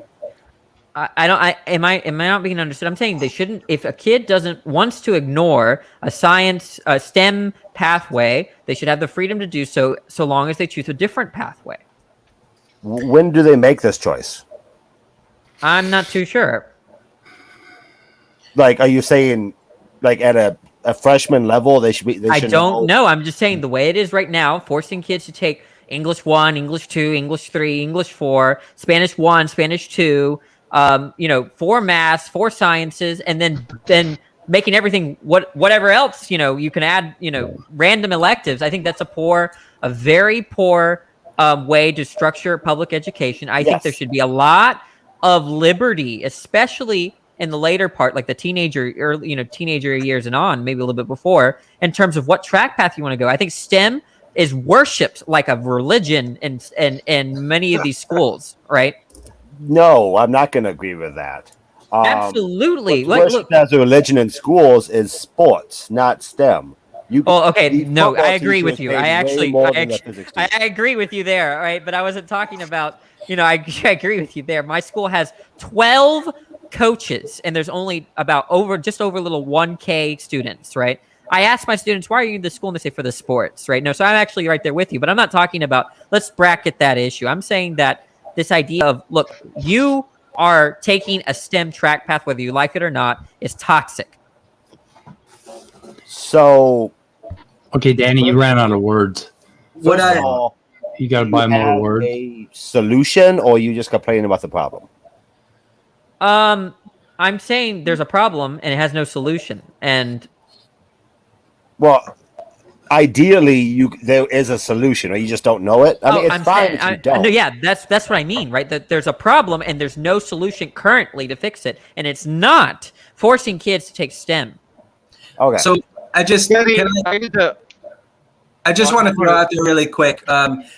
Am I not being understood? I'm saying they shouldn't. If a kid wants to ignore a STEM pathway, they should have the freedom to do so long as they choose a different pathway. When do they make this choice? I'm not too sure. Like, are you saying, like, at a freshman level, they should be? I don't know. I'm just saying the way it is right now, forcing kids to take English 1, English 2, English 3, English 4, Spanish 1, Spanish 2, 4 maths, 4 sciences, and then making everything whatever else, you can add, random electives. I think that's a very poor way to structure public education. I think there should be a lot of liberty, especially in the later part, like the teenager years and on, maybe a little bit before, in terms of what track path you want to go. I think STEM is worshipped like a religion in many of these schools, right? No, I'm not going to agree with that. Absolutely. Worshipped as a religion in schools is sports, not STEM. I agree with you. I agree with you there, all right? But I wasn't talking about, I agree with you there. My school has 12 coaches, and there's only just over a little 1K students, right? I ask my students, why are you in the school? And they say, for the sports, right? No, so I'm actually right there with you, but I'm not talking about, let's bracket that issue. I'm saying that this idea of, look, you are taking a STEM track path, whether you like it or not, is toxic. So, okay, Danny, you ran out of words. You got to buy more words. A solution, or you just complaining about the problem? I'm saying there's a problem and it has no solution. And well, ideally, there is a solution, or you just don't know it. I mean, it's fine if you don't. Yeah, that's what I mean, right? That there's a problem and there's no solution currently to fix it, and it's not forcing kids to take STEM. Okay. So I just want to throw out there really quick.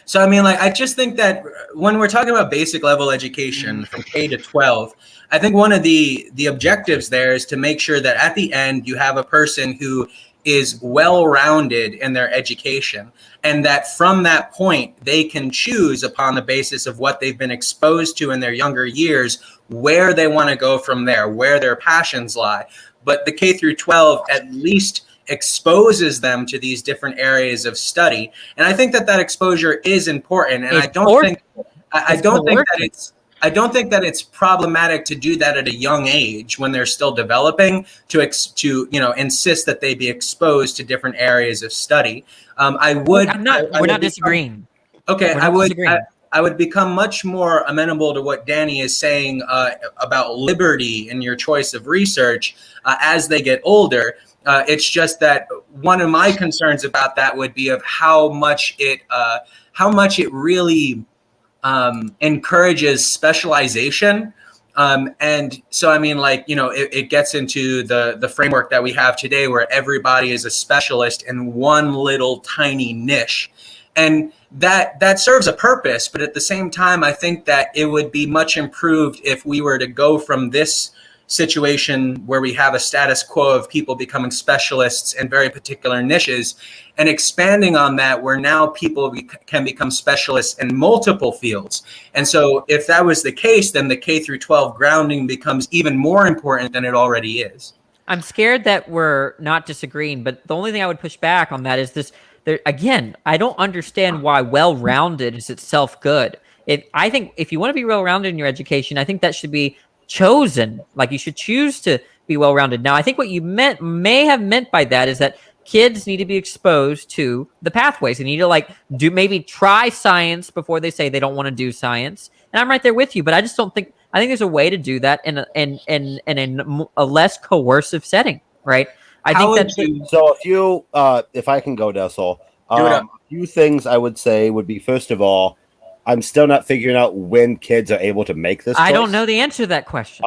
So I mean, I just think that when we're talking about basic level education from K to 12, I think one of the objectives there is to make sure that at the end you have a person who is well-rounded in their education, and that from that point they can choose upon the basis of what they've been exposed to in their younger years where they want to go from there, where their passions lie. But the K through 12 at least exposes them to these different areas of study, and I think that exposure is important. And I don't think that it's problematic to do that at a young age when they're still developing, to insist that they be exposed to different areas of study. We're not disagreeing. Okay, I would become much more amenable to what Danny is saying about liberty in your choice of research as they get older. It's just that one of my concerns about that would be of how much it really encourages specialization. And so, I mean, it gets into the framework that we have today where everybody is a specialist in one little tiny niche. And that serves a purpose. But at the same time, I think that it would be much improved if we were to go from this situation where we have a status quo of people becoming specialists in very particular niches and expanding on that, where now people can become specialists in multiple fields. And so if that was the case, then the K through 12 grounding becomes even more important than it already is. I'm scared that we're not disagreeing, but the only thing I would push back on that is this. Again, I don't understand why well-rounded is itself good. I think if you want to be well-rounded in your education, I think that should be chosen. Like, you should choose to be well-rounded. Now, I think what you may have meant by that is that kids need to be exposed to the pathways. They need to maybe try science before they say they don't want to do science. And I'm right there with you, but I just don't think. I think there's a way to do that in a less coercive setting, right? I think that's so. If I can go, Dessel, a few things I would say would be, first of all, I'm still not figuring out when kids are able to make this choice. I don't know the answer to that question.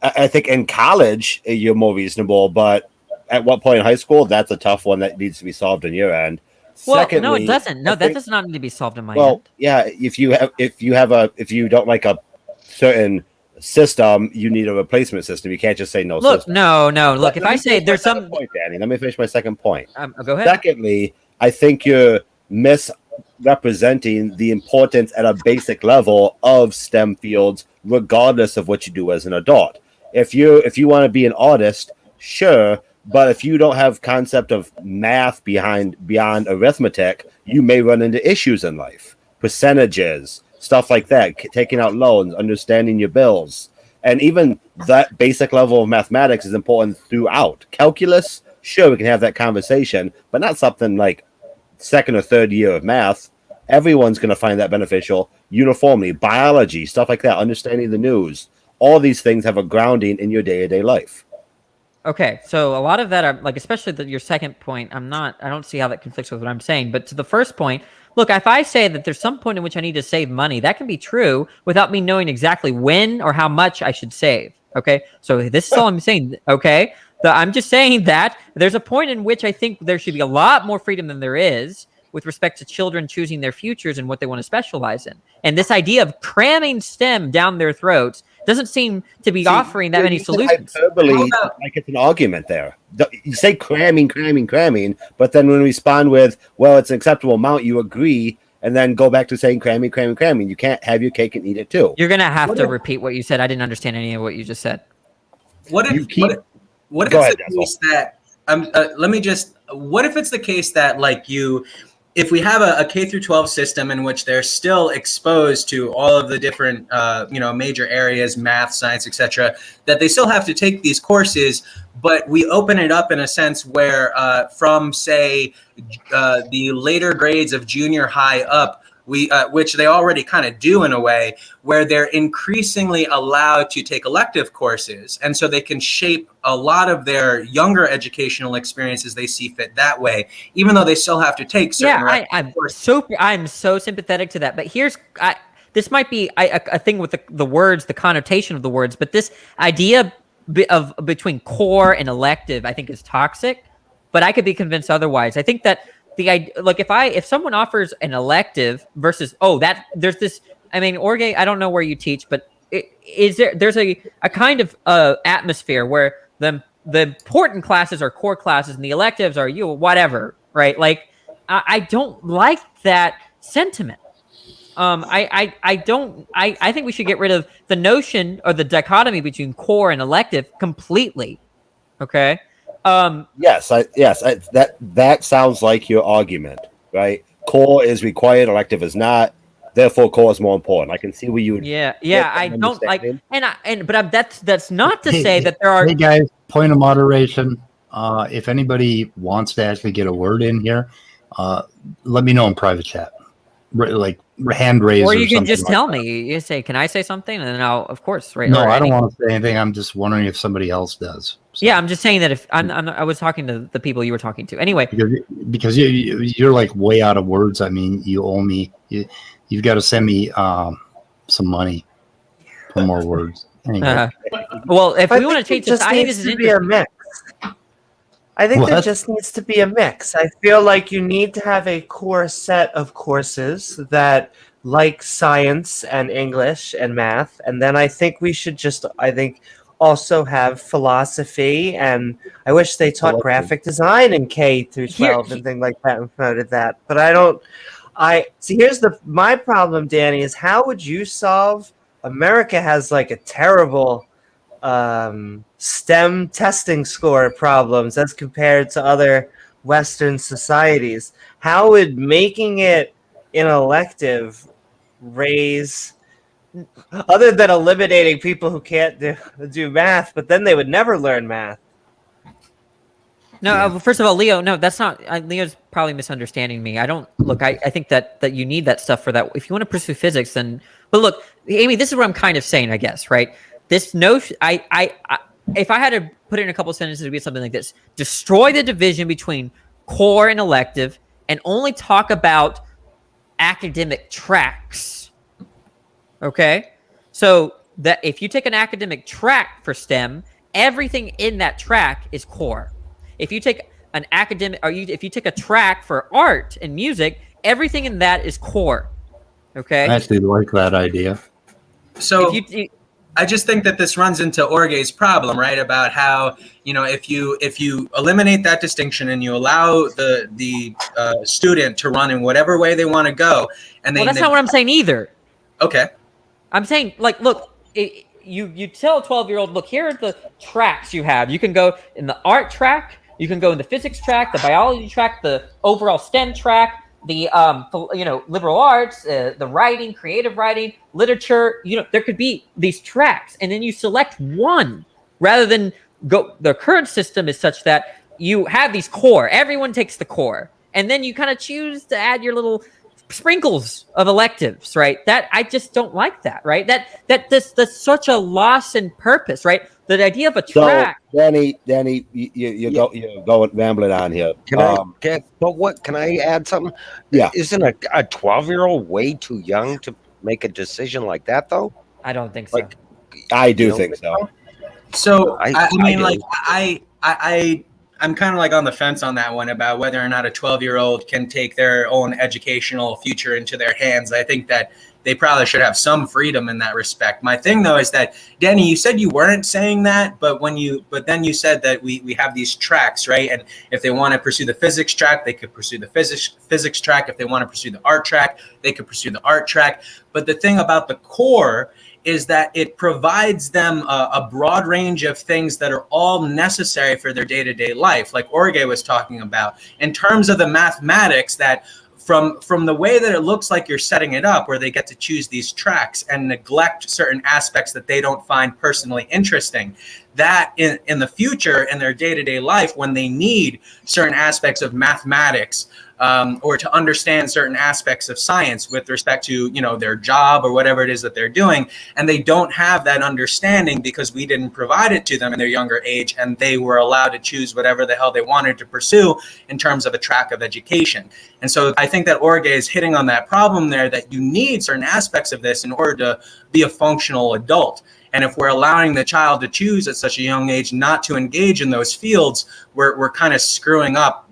I think in college you're more reasonable, but at what point in high school, that's a tough one that needs to be solved on your end. Well, Secondly, no, it doesn't. No, that does not need to be solved on my end. Well, yeah, if you don't like a certain system, you need a replacement system. You can't just say no. Look, system. no. Look, if I say there's some point, Danny, let me finish my second point. Go ahead. Secondly, I think you're misrepresenting the importance at a basic level of STEM fields, regardless of what you do as an adult. If you want to be an artist, sure, but if you don't have concept of math beyond arithmetic, you may run into issues in life, percentages, stuff like that, taking out loans, understanding your bills, and even that basic level of mathematics is important throughout. Calculus, sure, we can have that conversation, but not something like second or third year of math. Everyone's going to find that beneficial uniformly. Biology, stuff like that, understanding the news. All these things have a grounding in your day-to-day life. Okay, so a lot of that are like, especially your second point. I don't see how that conflicts with what I'm saying. But to the first point, look, if I say that there's some point in which I need to save money, that can be true without me knowing exactly when or how much I should save. Okay, so this is all I'm saying. Okay, I'm just saying that there's a point in which I think there should be a lot more freedom than there is with respect to children choosing their futures and what they want to specialize in. And this idea of cramming STEM down their throats doesn't seem to be offering that many solutions. Hyperbole, like it's an argument there. You say cramming, but then when we respond with, well, it's an acceptable amount, you agree, and then go back to saying cramming. You can't have your cake and eat it too. You're going to have to repeat what you said. I didn't understand any of what you just said. What if it's the case that what if it's the case that if we have a K through 12 system in which they're still exposed to all of the different, major areas, math, science, etc., that they still have to take these courses, but we open it up in a sense where from, say, the later grades of junior high up, which they already kind of do in a way, where they're increasingly allowed to take elective courses. And so they can shape a lot of their younger educational experiences they see fit that way, even though they still have to take certain I'm so sympathetic to that. But this might be a thing with the words, the connotation of the words, but this idea of between core and elective, I think, is toxic, but I could be convinced otherwise. I think that if someone offers an elective versus there's this, Orge, I don't know where you teach, but there's a kind of atmosphere where the important classes are core classes and the electives are whatever, right? Like, I don't like that sentiment. I think we should get rid of the notion or the dichotomy between core and elective completely. Okay. That sounds like your argument, right? Core is required, elective is not. Therefore, core is more important. I can see where you would. I don't like, but that's not to say that there are. Hey guys, point of moderation. If anybody wants to actually get a word in here, let me know in private chat, like hand raise, or you can just tell me. You say, "Can I say something?" And then I'll, of course, right. No, I don't want to say anything. I'm just wondering if somebody else does. So. Yeah, I'm just saying that if I was talking to the people you were talking to anyway, because you're like way out of words. You owe me. You've got to send me some money for more words. Anyway. Well, if we want to change society, this is be a mix. I think there What? just needs to be a mix. I feel like you need to have a core set of courses that like science and English and math, and then I think we should also have philosophy, and I wish they taught graphic design in K through 12 and things like that and promoted that. But here's my problem, Danny, is how would you solve America has like a terrible STEM testing score problems as compared to other Western societies. How would making it an elective raise, other than eliminating people who can't do math, but then they would never learn math? No, first of all, Leo, no, that's not. Leo's probably misunderstanding me. I don't look. I think that you need that stuff for that. If you want to pursue physics, then. But look, Amy, this is what I'm kind of saying, I guess, right? This notion, if I had to put it in a couple of sentences, it would be something like this: destroy the division between core and elective, and only talk about academic tracks. Okay, so that if you take an academic track for STEM, everything in that track is core. If you take an academic, if you take a track for art and music, everything in that is core. Okay. I actually like that idea. So I just think that this runs into Orge's problem, right? About how, if you eliminate that distinction and you allow the student to run in whatever way they want to go, and that's not what I'm saying either. Okay. I'm saying, like, look, you tell a 12-year-old, look, here are the tracks you have. You can go in the art track. You can go in the physics track, the biology track, the overall STEM track, the liberal arts, the writing, creative writing, literature. There could be these tracks, and then you select one rather than go. The current system is such that you have these core. Everyone takes the core, and then you kind of choose to add your little sprinkles of electives, right? That I just don't like that, right? That's such a loss in purpose, right? The idea of a track. So, Danny, you're going rambling on here. Can I add something? Yeah. Isn't a 12-year-old way too young to make a decision like that, though? I don't think so. I do think so. So I'm kind of like on the fence on that one about whether or not a 12-year-old can take their own educational future into their hands. I think that they probably should have some freedom in that respect. My thing, though, is that, Danny, you said you weren't saying that, but then you said that we have these tracks, right? And if they want to pursue the physics track, they could pursue the physics track. If they want to pursue the art track, they could pursue the art track. But the thing about the core is that it provides them a broad range of things that are all necessary for their day-to-day life, like Orge was talking about. In terms of the mathematics, that from the way that it looks like you're setting it up, where they get to choose these tracks and neglect certain aspects that they don't find personally interesting, that in the future, in their day-to-day life, when they need certain aspects of mathematics, or to understand certain aspects of science with respect to, their job or whatever it is that they're doing, and they don't have that understanding because we didn't provide it to them in their younger age, and they were allowed to choose whatever the hell they wanted to pursue in terms of a track of education. And so I think that Orge is hitting on that problem there, that you need certain aspects of this in order to be a functional adult. And if we're allowing the child to choose at such a young age not to engage in those fields, we're kind of screwing up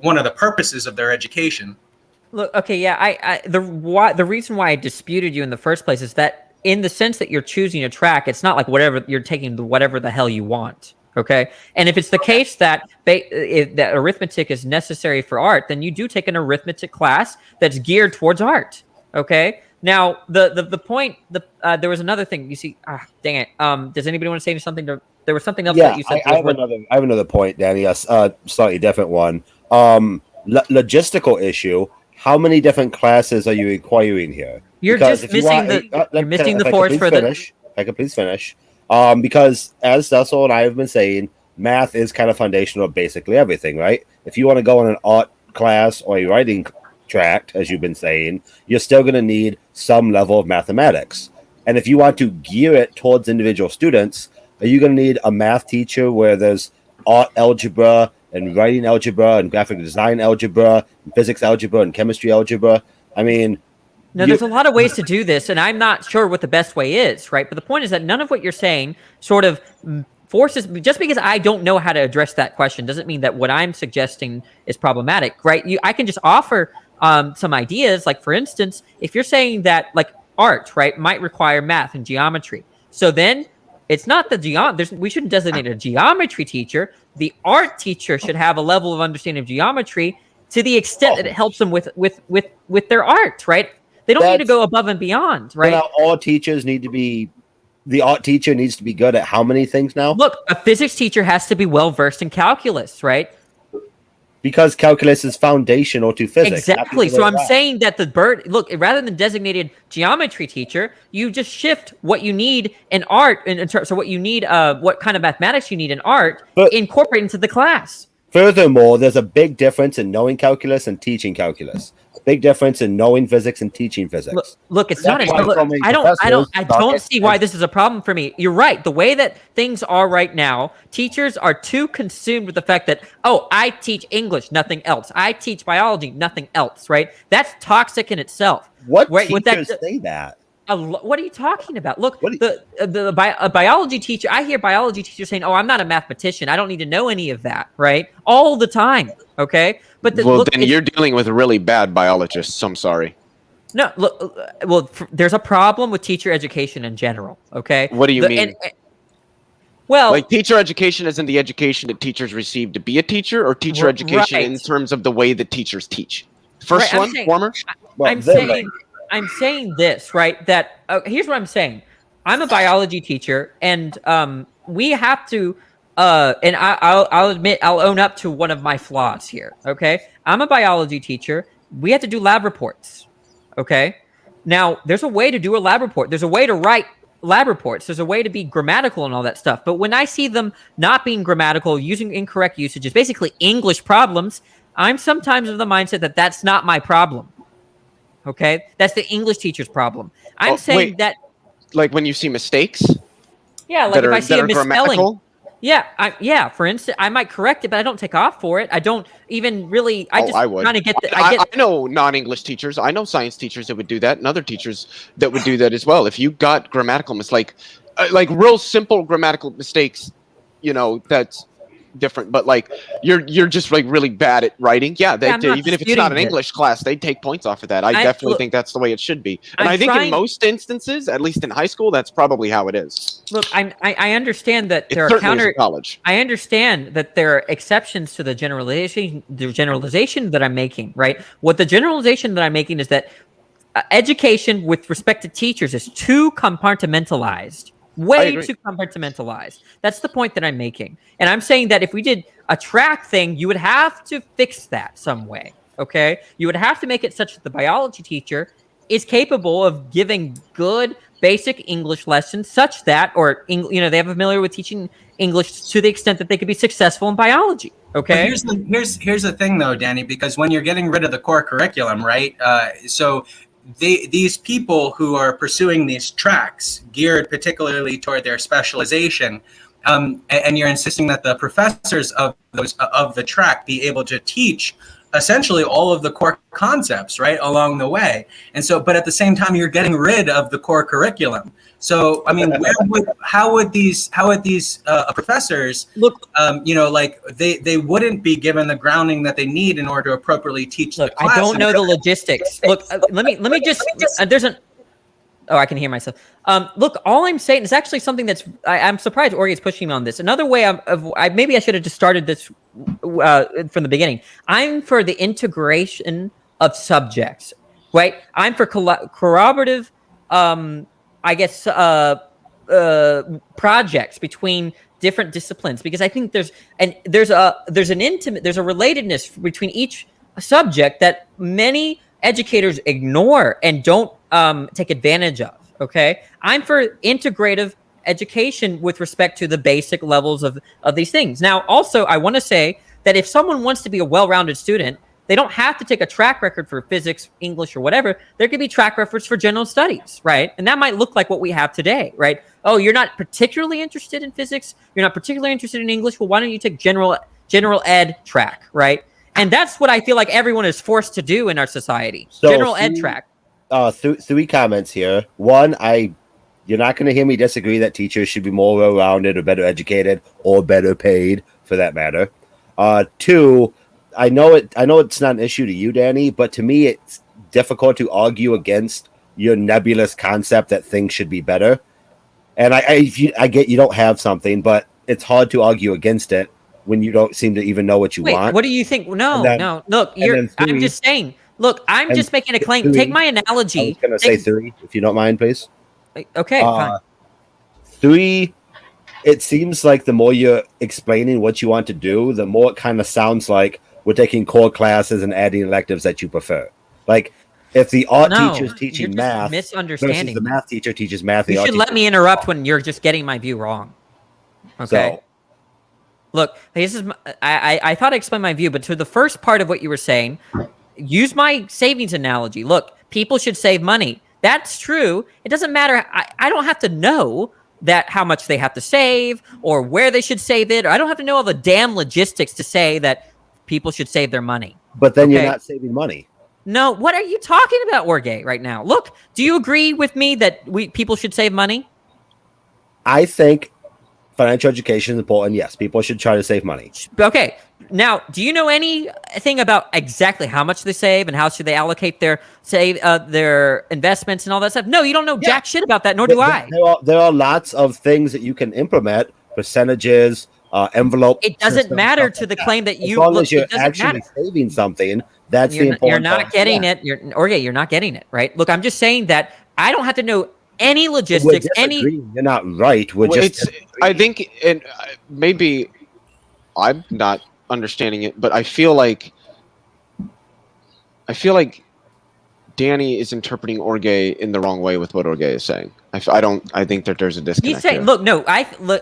one of the purposes of their education. Look, okay, yeah, the reason why I disputed you in the first place is that in the sense that you're choosing a track, it's not like whatever you're taking, whatever the hell you want. Okay, and if it's the case that that arithmetic is necessary for art, then you do take an arithmetic class that's geared towards art. Okay. Now the point, there was another thing. You see, dang it. Does anybody want to say something? There was something else that you said. I have another point, Danny. A slightly different one. Logistical issue. How many different classes are you requiring here? You're just missing the force for the. I can please finish. Because as Cecil and I have been saying, math is kind of foundational of basically everything, right? If you want to go in an art class or a writing track, as you've been saying, you're still going to need some level of mathematics. And if you want to gear it towards individual students, are you going to need a math teacher where there's art algebra and writing algebra and graphic design algebra and physics algebra and chemistry algebra? I mean, no, there's a lot of ways to do this, and I'm not sure what the best way is, right? But the point is that none of what you're saying sort of forces, just because I don't know how to address that question doesn't mean that what I'm suggesting is problematic, right? I can just offer some ideas. Like, for instance, if you're saying that like art, right, might require math and geometry, so then it's not we shouldn't designate a geometry teacher. The art teacher should have a level of understanding of geometry to the extent that it helps them with their art, right? They don't need to go above and beyond, right? All teachers need to be. The art teacher needs to be good at how many things now? Look, a physics teacher has to be well versed in calculus, right? Because calculus is foundational to physics. Exactly. So I'm saying that rather than designated geometry teacher, you just shift what you need in art, so what you need, what kind of mathematics you need in art, incorporate into the class. Furthermore, there's a big difference in knowing calculus and teaching calculus. Big difference in knowing physics and teaching physics. Look, it's not. I don't see why this is a problem for me. You're right. The way that things are right now, teachers are too consumed with the fact that, oh, I teach English, nothing else. I teach biology, nothing else. Right? That's toxic in itself. What teachers say that? What are you talking about? Look, a biology teacher, I hear biology teachers saying, oh, I'm not a mathematician. I don't need to know any of that, right? All the time, okay? But then you're dealing with really bad biologists. I'm sorry. No, look, there's a problem with teacher education in general, okay? What do you mean? Well, like teacher education isn't the education that teachers receive to be a teacher, or teacher education in terms of the way that teachers teach? First one, former? I'm saying this, right? That here's what I'm saying. I'm a biology teacher, and we have to, and I'll admit, I'll own up to one of my flaws here. Okay, I'm a biology teacher. We have to do lab reports. Okay, now there's a way to do a lab report. There's a way to write lab reports. There's a way to be grammatical and all that stuff. But when I see them not being grammatical, using incorrect usages, basically English problems, I'm sometimes of the mindset that that's not my problem. Okay, that's the English teacher's problem. I'm saying that, like when you see mistakes. Yeah, like if I see a misspelling. Yeah, for instance, I might correct it, but I don't take off for it. I don't even really. I would kind of get the. I know non-English teachers. I know science teachers that would do that, and other teachers that would do that as well. If you got grammatical mistakes, like real simple grammatical mistakes, that's different. But like you're just like really bad at writing. Yeah, even if it's not an English class, they take points off of that. I definitely think that's the way it should be. And I think in most instances, at least in high school, that's probably how it is. Look, I understand that there are college. I understand that there are exceptions to the generalization that I'm making, right? What the generalization that I'm making is that education with respect to teachers is too compartmentalized. Way too compartmentalized. That's the point that I'm making. And I'm saying that if we did a track thing, you would have to fix that some way, okay? You would have to make it such that the biology teacher is capable of giving good basic English lessons such that, or, they have familiar with teaching English to the extent that they could be successful in biology, okay? But here's the thing, though, Danny, because when you're getting rid of the core curriculum, right, so these people who are pursuing these tracks geared particularly toward their specialization, and you're insisting that the professors of the track be able to teach essentially all of the core concepts right along the way. And so, but at the same time, you're getting rid of the core curriculum. So, I mean, how would these professors look? They wouldn't be given the grounding that they need in order to appropriately teach the class. I don't know the logistics. Look, let me just. Oh, I can hear myself. Look, all I'm saying is actually something that's. I'm surprised Ori is pushing me on this. Another way maybe I should have just started this from the beginning. I'm for the integration of subjects, right? I'm for corroborative. Projects between different disciplines, because I think there's a relatedness between each subject that many educators ignore and don't take advantage of. Okay, I'm for integrative education with respect to the basic levels of these things. Now, also, I want to say that if someone wants to be a well-rounded student, they don't have to take a track record for physics, English, or whatever. There could be track records for general studies, right? And that might look like what we have today, right? Oh, you're not particularly interested in physics. You're not particularly interested in English. Well, why don't you take general ed track, right? And that's what I feel like everyone is forced to do in our society. So general ed track. Three comments here. One, I You're not going to hear me disagree that teachers should be more well-rounded or better educated or better paid, for that matter. Two, I know it's not an issue to you, Danny, but to me, it's difficult to argue against your nebulous concept that things should be better. And I get you don't have something, but it's hard to argue against it when you don't seem to even know what you want. What do you think? No. Look, I'm just saying. Look, I'm just making a claim. Take my analogy. I was going to say 3, if you don't mind, please. Okay, fine. 3, it seems like the more you're explaining what you want to do, the more it kind of sounds like we're taking core classes and adding electives that you prefer. Like, if the art teacher's teaching math misunderstanding versus the math teacher teaches math, you should let me interrupt when you're just getting my view wrong. Okay. Look, this is I thought I explained my view, but to the first part of what you were saying, use my savings analogy. Look, people should save money. That's true. It doesn't matter. I don't have to know that how much they have to save or where they should save it. Or I don't have to know all the damn logistics to say that people should save their money. But then you're not saving money. No, what are you talking about, Jorge, right now? Look, do you agree with me that people should save money? I think financial education is important. Yes, people should try to save money. Okay. Now, do you know anything about exactly how much they save and how should they allocate their investments and all that stuff? No, you don't know jack shit about that, nor do I. There are lots of things that you can implement, percentages, envelope. It doesn't matter to the claim that you. As long as you're actually saving something, that's the important. You're not getting it. You're not getting it, right? Look, I'm just saying that I don't have to know any logistics. You're not right. I think, and maybe I'm not understanding it, but I feel like Danny is interpreting Jorge in the wrong way with what Jorge is saying. I think that there's a disconnect. He's saying, look,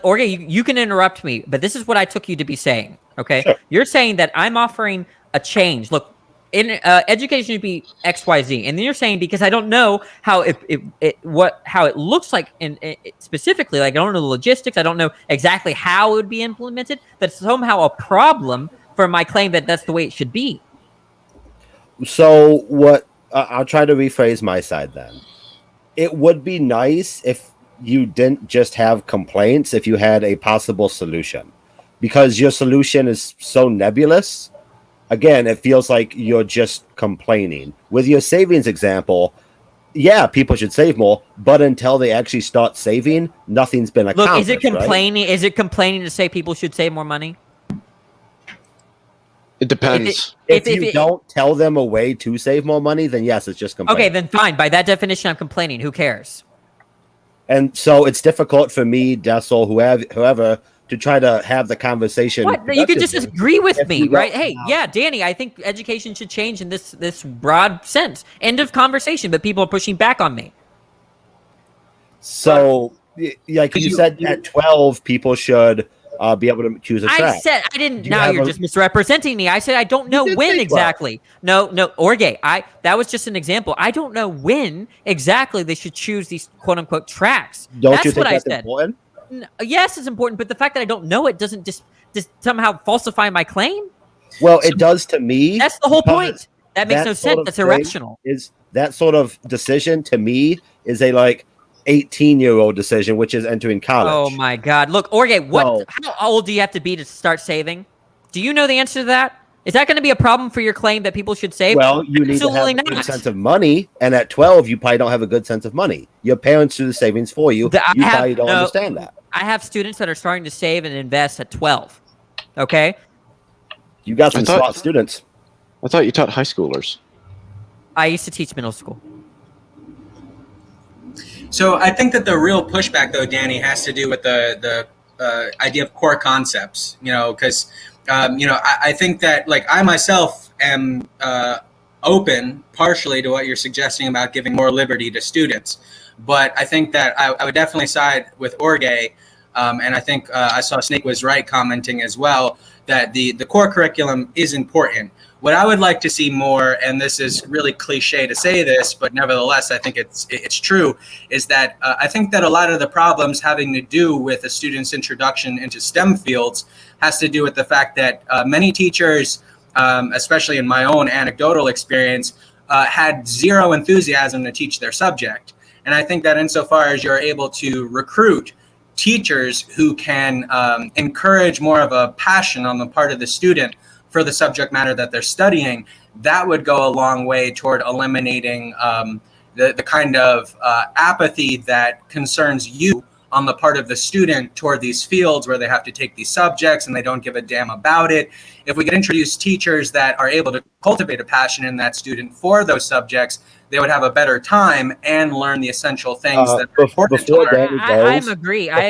Jorge, you can interrupt me, but this is what I took you to be saying. Okay, sure. You're saying that I'm offering a change. Look, in education should be X, Y, Z, and then you're saying because I don't know how it looks like in specifically, like I don't know the logistics, I don't know exactly how it would be implemented. That's somehow a problem for my claim that that's the way it should be. So what? I'll try to rephrase my side then. It would be nice if you didn't just have complaints, if you had a possible solution, because your solution is so nebulous. Again, it feels like you're just complaining. With your savings example, yeah, people should save more, but until they actually start saving, nothing's been accomplished. Look, is it complaining? Right? Is it complaining to say people should save more money? It depends. If you don't tell them a way to save more money, then yes, it's just complaining. Okay, then fine. By that definition, I'm complaining. Who cares? And so it's difficult for me, Dessel, whoever, to try to have the conversation. What? You could just agree with me, right? Hey, yeah, Danny, I think education should change in this broad sense. End of conversation, but people are pushing back on me. So, like you said, at 12, people should be able to choose a track. I said I didn't. Now you're just misrepresenting me. I said I don't know when exactly. No, Jorge. That was just an example. I don't know when exactly they should choose these quote unquote tracks. That's you think that's important? Yes, it's important, but the fact that I don't know it doesn't just somehow falsify my claim. Well, it does to me. That's the whole point. That makes no sense. That's irrational. Is that sort of decision to me is a 18-year-old decision, which is entering college. Oh my God! Look, Jorge, how old do you have to be to start saving? Do you know the answer to that? Is that going to be a problem for your claim that people should save? Well, you need to have a good sense of money, and at 12, you probably don't have a good sense of money. Your parents do the savings for you. You probably don't understand that. I have students that are starting to save and invest at 12. Okay? You got some smart students. I thought you taught high schoolers. I used to teach middle school. So I think that the real pushback, though, Danny, has to do with the idea of core concepts. Because I think that I myself am open partially to what you're suggesting about giving more liberty to students, but I think that I would definitely side with Jorge, and I think I saw Snake was right commenting as well that the core curriculum is important. What I would like to see more, and this is really cliche to say this, but nevertheless, I think it's true, is that I think that a lot of the problems having to do with a student's introduction into STEM fields has to do with the fact that many teachers, especially in my own anecdotal experience, had zero enthusiasm to teach their subject. And I think that insofar as you're able to recruit teachers who can encourage more of a passion on the part of the student for the subject matter that they're studying, that would go a long way toward eliminating the kind of apathy that concerns you on the part of the student toward these fields where they have to take these subjects and they don't give a damn about it. If we could introduce teachers that are able to cultivate a passion in that student for those subjects, they would have a better time and learn the essential things that are important to learn. I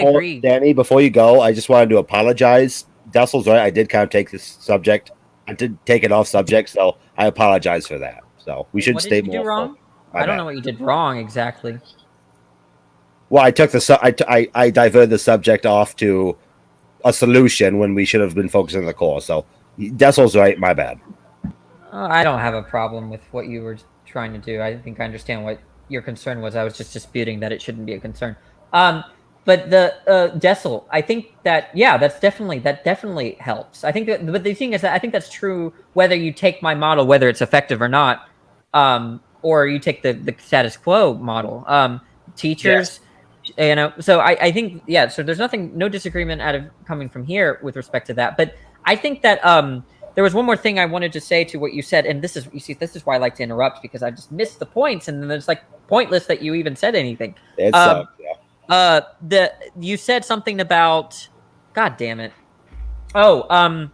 agree. Danny, before you go, I just wanted to apologize. Dessel's right. I did kind of take this subject. I did take it off subject, so I apologize for that. So we should stay more. What did you do wrong? I don't know what you did wrong exactly. Well, I took I diverted the subject off to a solution when we should have been focusing on the core. So Dessel's right. My bad. I don't have a problem with what you were trying to do. I think I understand what your concern was. I was just disputing that it shouldn't be a concern. But the Dessel, I think that that definitely helps. I think that, but the thing is that I think that's true whether you take my model, whether it's effective or not, or you take the status quo model. Teachers, so I think so there's no disagreement coming from here with respect to that. But I think that there was one more thing I wanted to say to what you said, and this is why I like to interrupt, because I just missed the points, and then it's like pointless that you even said anything. It sucks, you said something about, God damn it. No,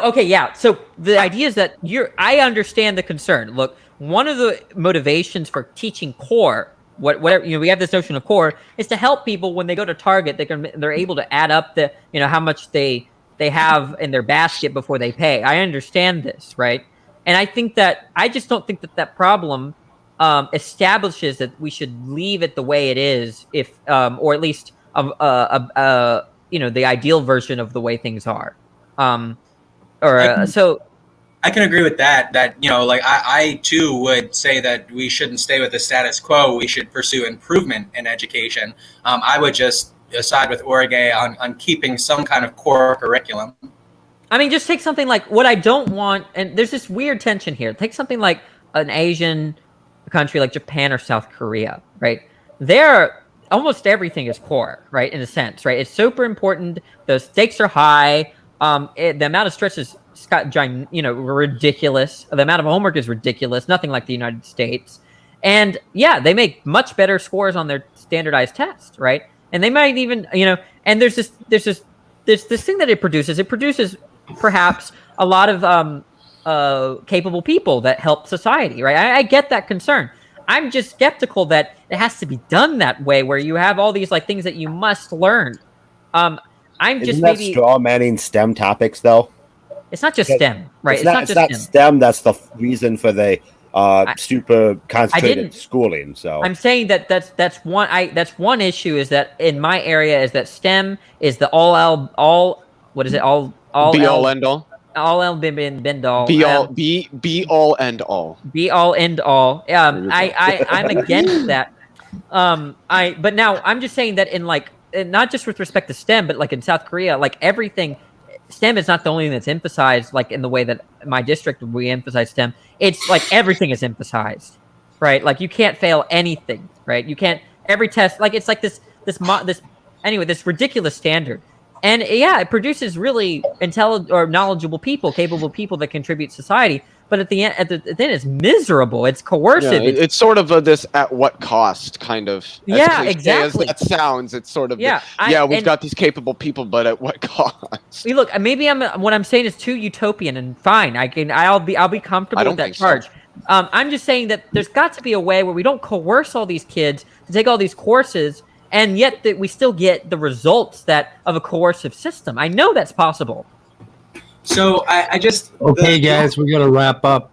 okay, yeah. So the idea is that I understand the concern. Look, one of the motivations for teaching core, whatever, we have this notion of core, is to help people when they go to Target, they're able to add up the, how much they have in their basket before they pay. I understand this, right? And I think that, I just don't think that problem establishes that we should leave it the way it is, if or at least the ideal version of the way things are. So I can agree with that. That I too would say that we shouldn't stay with the status quo. We should pursue improvement in education. I would just side with Orge on keeping some kind of core curriculum. I mean, just take something like what I don't want, and there's this weird tension here. Take something like an Asian country like Japan or South Korea, right? There, almost everything is core, right? In a sense, right? It's super important. The stakes are high. The amount of stress is ridiculous. The amount of homework is ridiculous. Nothing like the United States. And they make much better scores on their standardized tests, right? And they might even, and there's this thing that it produces. It produces perhaps a lot of capable people that help society, right? I get that concern. I'm just skeptical that it has to be done that way, where you have all these things that you must learn. Isn't that straw manning STEM topics, though? It's not just STEM, right? It's not just STEM. That's the reason for the super concentrated schooling. So I'm saying that's one issue, is that in my area is that STEM is the all end all. Be all end all. All end all. Be all end all. Be all end all. I'm against that. But now I'm just saying that in not just with respect to STEM, but in South Korea, everything, STEM is not the only thing that's emphasized, in the way that my district we emphasize STEM. It's everything is emphasized, right? You can't fail anything, right? You can't, every test, it's this ridiculous standard. And it produces really intelligent or knowledgeable people, capable people that contribute to society. But at the end, it's miserable. It's coercive. Yeah, it's sort of this at what cost kind of. Exactly. As that sounds, it's sort of we've got these capable people, but at what cost? Look, maybe what I'm saying is too utopian, and fine. I'll be comfortable with that charge. I'm just saying that there's got to be a way where we don't coerce all these kids to take all these courses, and yet that we still get the results of a coercive system. I know that's possible. So I just guys, we got to wrap up.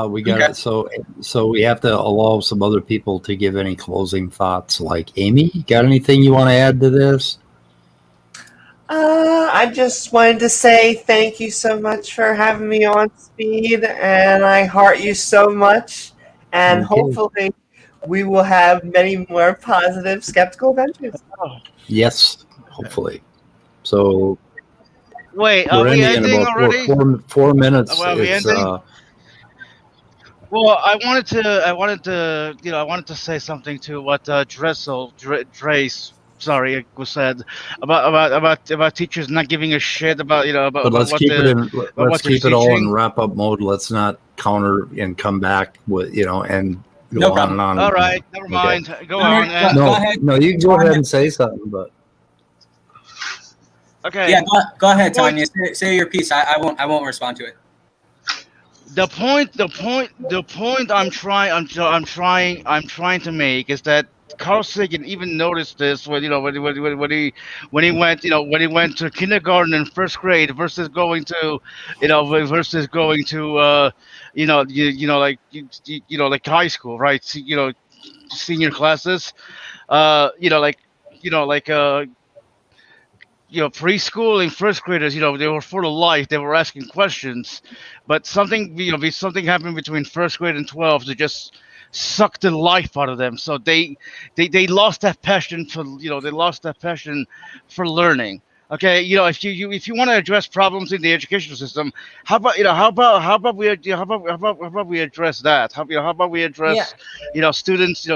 We got it. So we have to allow some other people to give any closing thoughts. Like Amy, got anything you want to add to this? I just wanted to say thank you so much for having me on Speed, and I heart you so much. And hopefully, we will have many more positive skeptical adventures. Yes, hopefully. So. Wait, are we ending already? 4 minutes. Are we ending? Well, I wanted to say something to what Drace, sorry, was said about teachers not giving a shit about But let's what keep it in. about Let's what they're keep it all in teaching. wrap up mode. Let's not counter and come back with and go No on problem. and on. All right, never Okay. mind. Go All on. right, And, go No, ahead. no, you can go ahead and say something, but okay. Yeah, go ahead, Well, Tanya. Say your piece. I won't respond to it. The point I'm trying to make is that Carl Sagan even noticed this when he went to kindergarten and first grade versus going to like high school, right? Senior classes, uh you know like like preschool and first graders, they were full of life. They were asking questions, but something happened between first grade and 12 to just suck the life out of them. So they lost that passion for learning. Okay, if you want to address problems in the educational system, how about we address that? How about we address students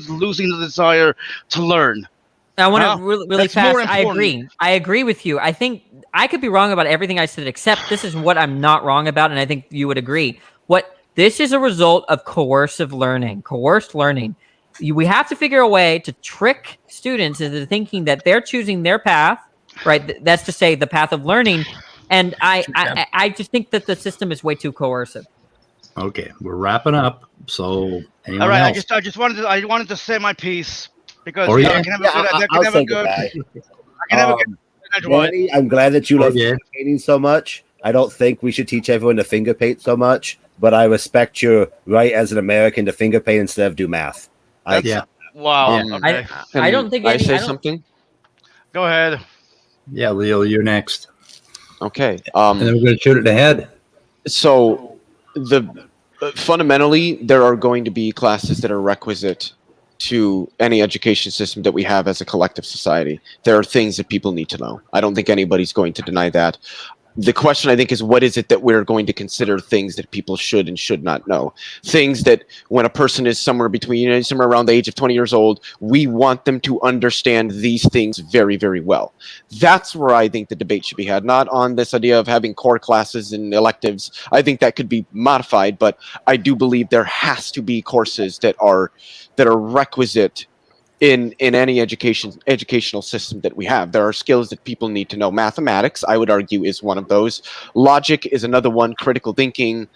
losing the desire to learn? I want Huh? to really That's more fast. I important. agree with you. I think I could be wrong about everything I said, except this is what I'm not wrong about, and I think you would agree. This is a result of coerced learning. We have to figure a way to trick students into thinking that they're choosing their path, right? That's to say, the path of learning. And I just think that the system is way too coercive. okay, we're wrapping up. So anyone All right, else? I wanted to say my piece because Oh, yeah? I can have a good. I can I'll have say a good. goodbye. I can have a good. Danny, I'm glad that you love Okay. finger painting so much. I don't think we should teach everyone to finger paint so much, but I respect your right as an American to finger paint instead of do math. Yeah. Wow. Yeah. Okay. I don't think I any- say I don't- something. Go ahead. Yeah, Leo, you're next. Okay. And then we're going to shoot it in the head. So fundamentally, there are going to be classes that are requisite to any education system that we have as a collective society. There are things that people need to know. I don't think anybody's going to deny that. The question, I think, is what is it that we're going to consider things that people should and should not know? Things that when a person is somewhere between, somewhere around the age of 20 years old, we want them to understand these things very, very well. That's where I think the debate should be had, not on this idea of having core classes and electives. I think that could be modified, but I do believe there has to be courses that are requisite in any educational system that we have. There are skills that people need to know. Mathematics, I would argue, is one of those. Logic is another one. Critical thinking,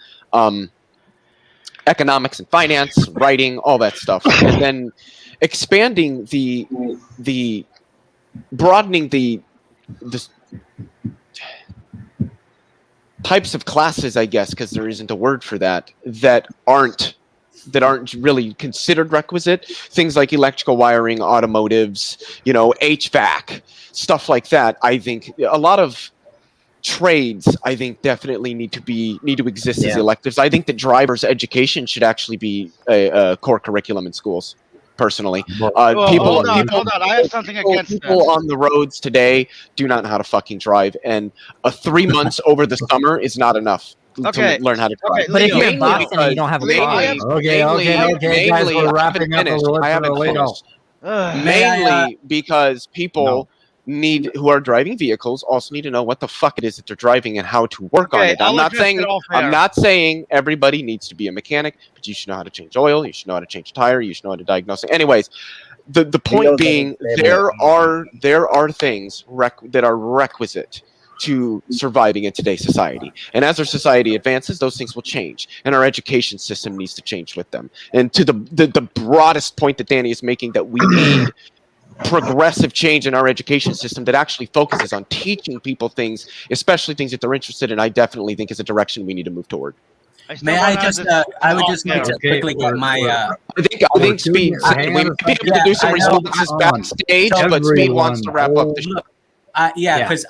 economics and finance, writing, all that stuff. And then expanding broadening the types of classes, I guess, because there isn't a word for that aren't really considered requisite. Things like electrical wiring, automotives, HVAC, stuff like that. I think a lot of trades, I think, definitely need to exist as electives. I think that driver's education should actually be a core curriculum in schools. Personally, Hold on. I have something against people that. on the roads today do not know how to fucking drive, and 3 months over the summer is not enough Okay. to learn how to drive. But if you're in Mainly Boston and you don't have a car. Okay, guys, we're wrapping up. I haven't finished. Mainly because people who are driving vehicles also need to know what the fuck it is that they're driving and how to work on Okay, it. I'll I'm not address saying it all fair. I'm not saying everybody needs to be a mechanic, but you should know how to change oil, you should know how to change a tire, you should know how to diagnose it. Anyways, the point being there are things that are requisite to surviving in today's society. And as our society advances, those things will change. And our education system needs to change with them. And to the broadest point that Danny is making, that we need progressive change in our education system that actually focuses on teaching people things, especially things that they're interested in, I definitely think is a direction we need to move toward. May I just? I would just like to quickly get my. I think Speed. We might be able to do some responses backstage, but Speed wants to wrap up the show. Because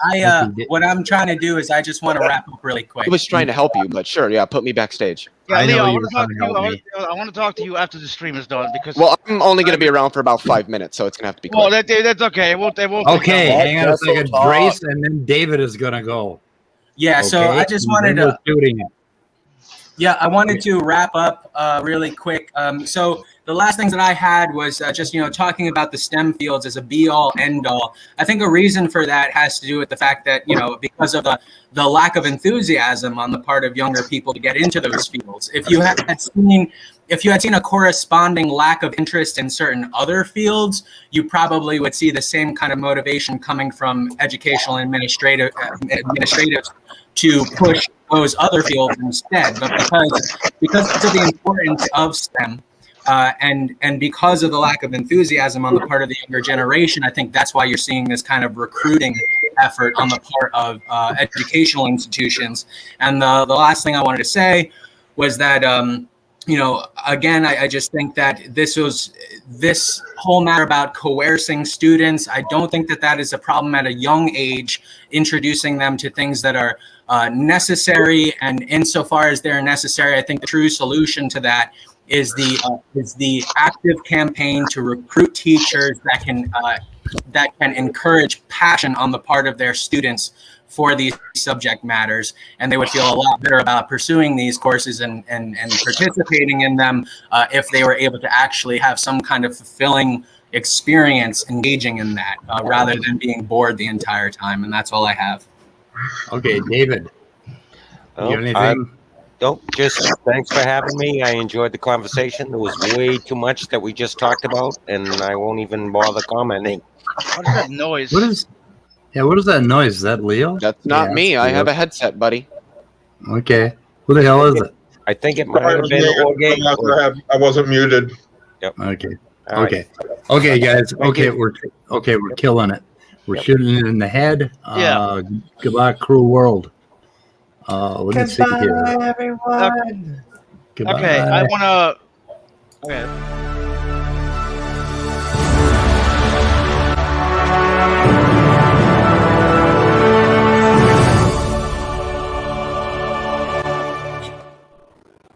what I'm trying to do is I just want to wrap up really quick. I was trying to help you, but sure, put me backstage. Yeah, Leo, I want to talk to you after the stream is done because. Well, I'm only going to be around for about 5 minutes, so it's going to have to be quick. Well, that's okay. They won't. Okay, hang on a second. Grace, and then David is going to go. Yeah, so I just wanted to. Yeah, I wanted to wrap up really quick. So the last things that I had was just, talking about the STEM fields as a be-all, end-all. I think a reason for that has to do with the fact that, because of the lack of enthusiasm on the part of younger people to get into those fields. If you had seen a corresponding lack of interest in certain other fields, you probably would see the same kind of motivation coming from educational administrators to push those other fields instead. But because of the importance of STEM and because of the lack of enthusiasm on the part of the younger generation, I think that's why you're seeing this kind of recruiting effort on the part of educational institutions. And the last thing I wanted to say was that, again, I just think that this whole matter about coercing students, I don't think that is a problem at a young age, introducing them to things that are necessary. And insofar as they're necessary, I think the true solution to that is the active campaign to recruit teachers that can encourage passion on the part of their students for these subject matters, and they would feel a lot better about pursuing these courses and participating in them if they were able to actually have some kind of fulfilling experience engaging in that rather than being bored the entire time. And that's all I have. Okay, David. You have anything? Nope, just thanks for having me. I enjoyed the conversation. There was way too much that we just talked about, and I won't even bother commenting. What is that noise? What is that noise? Is that Leo? That's not me. I have a headset, buddy. Okay. Who the hell is it? I think it might have been Orgate. I wasn't muted. Yep. Okay. All Okay. right. Okay, guys. Okay, we're killing it. We're shooting it in the head. Yeah. Goodbye, cruel world. Let me see here. Goodbye, everyone. Goodbye. Okay, I want to. Okay.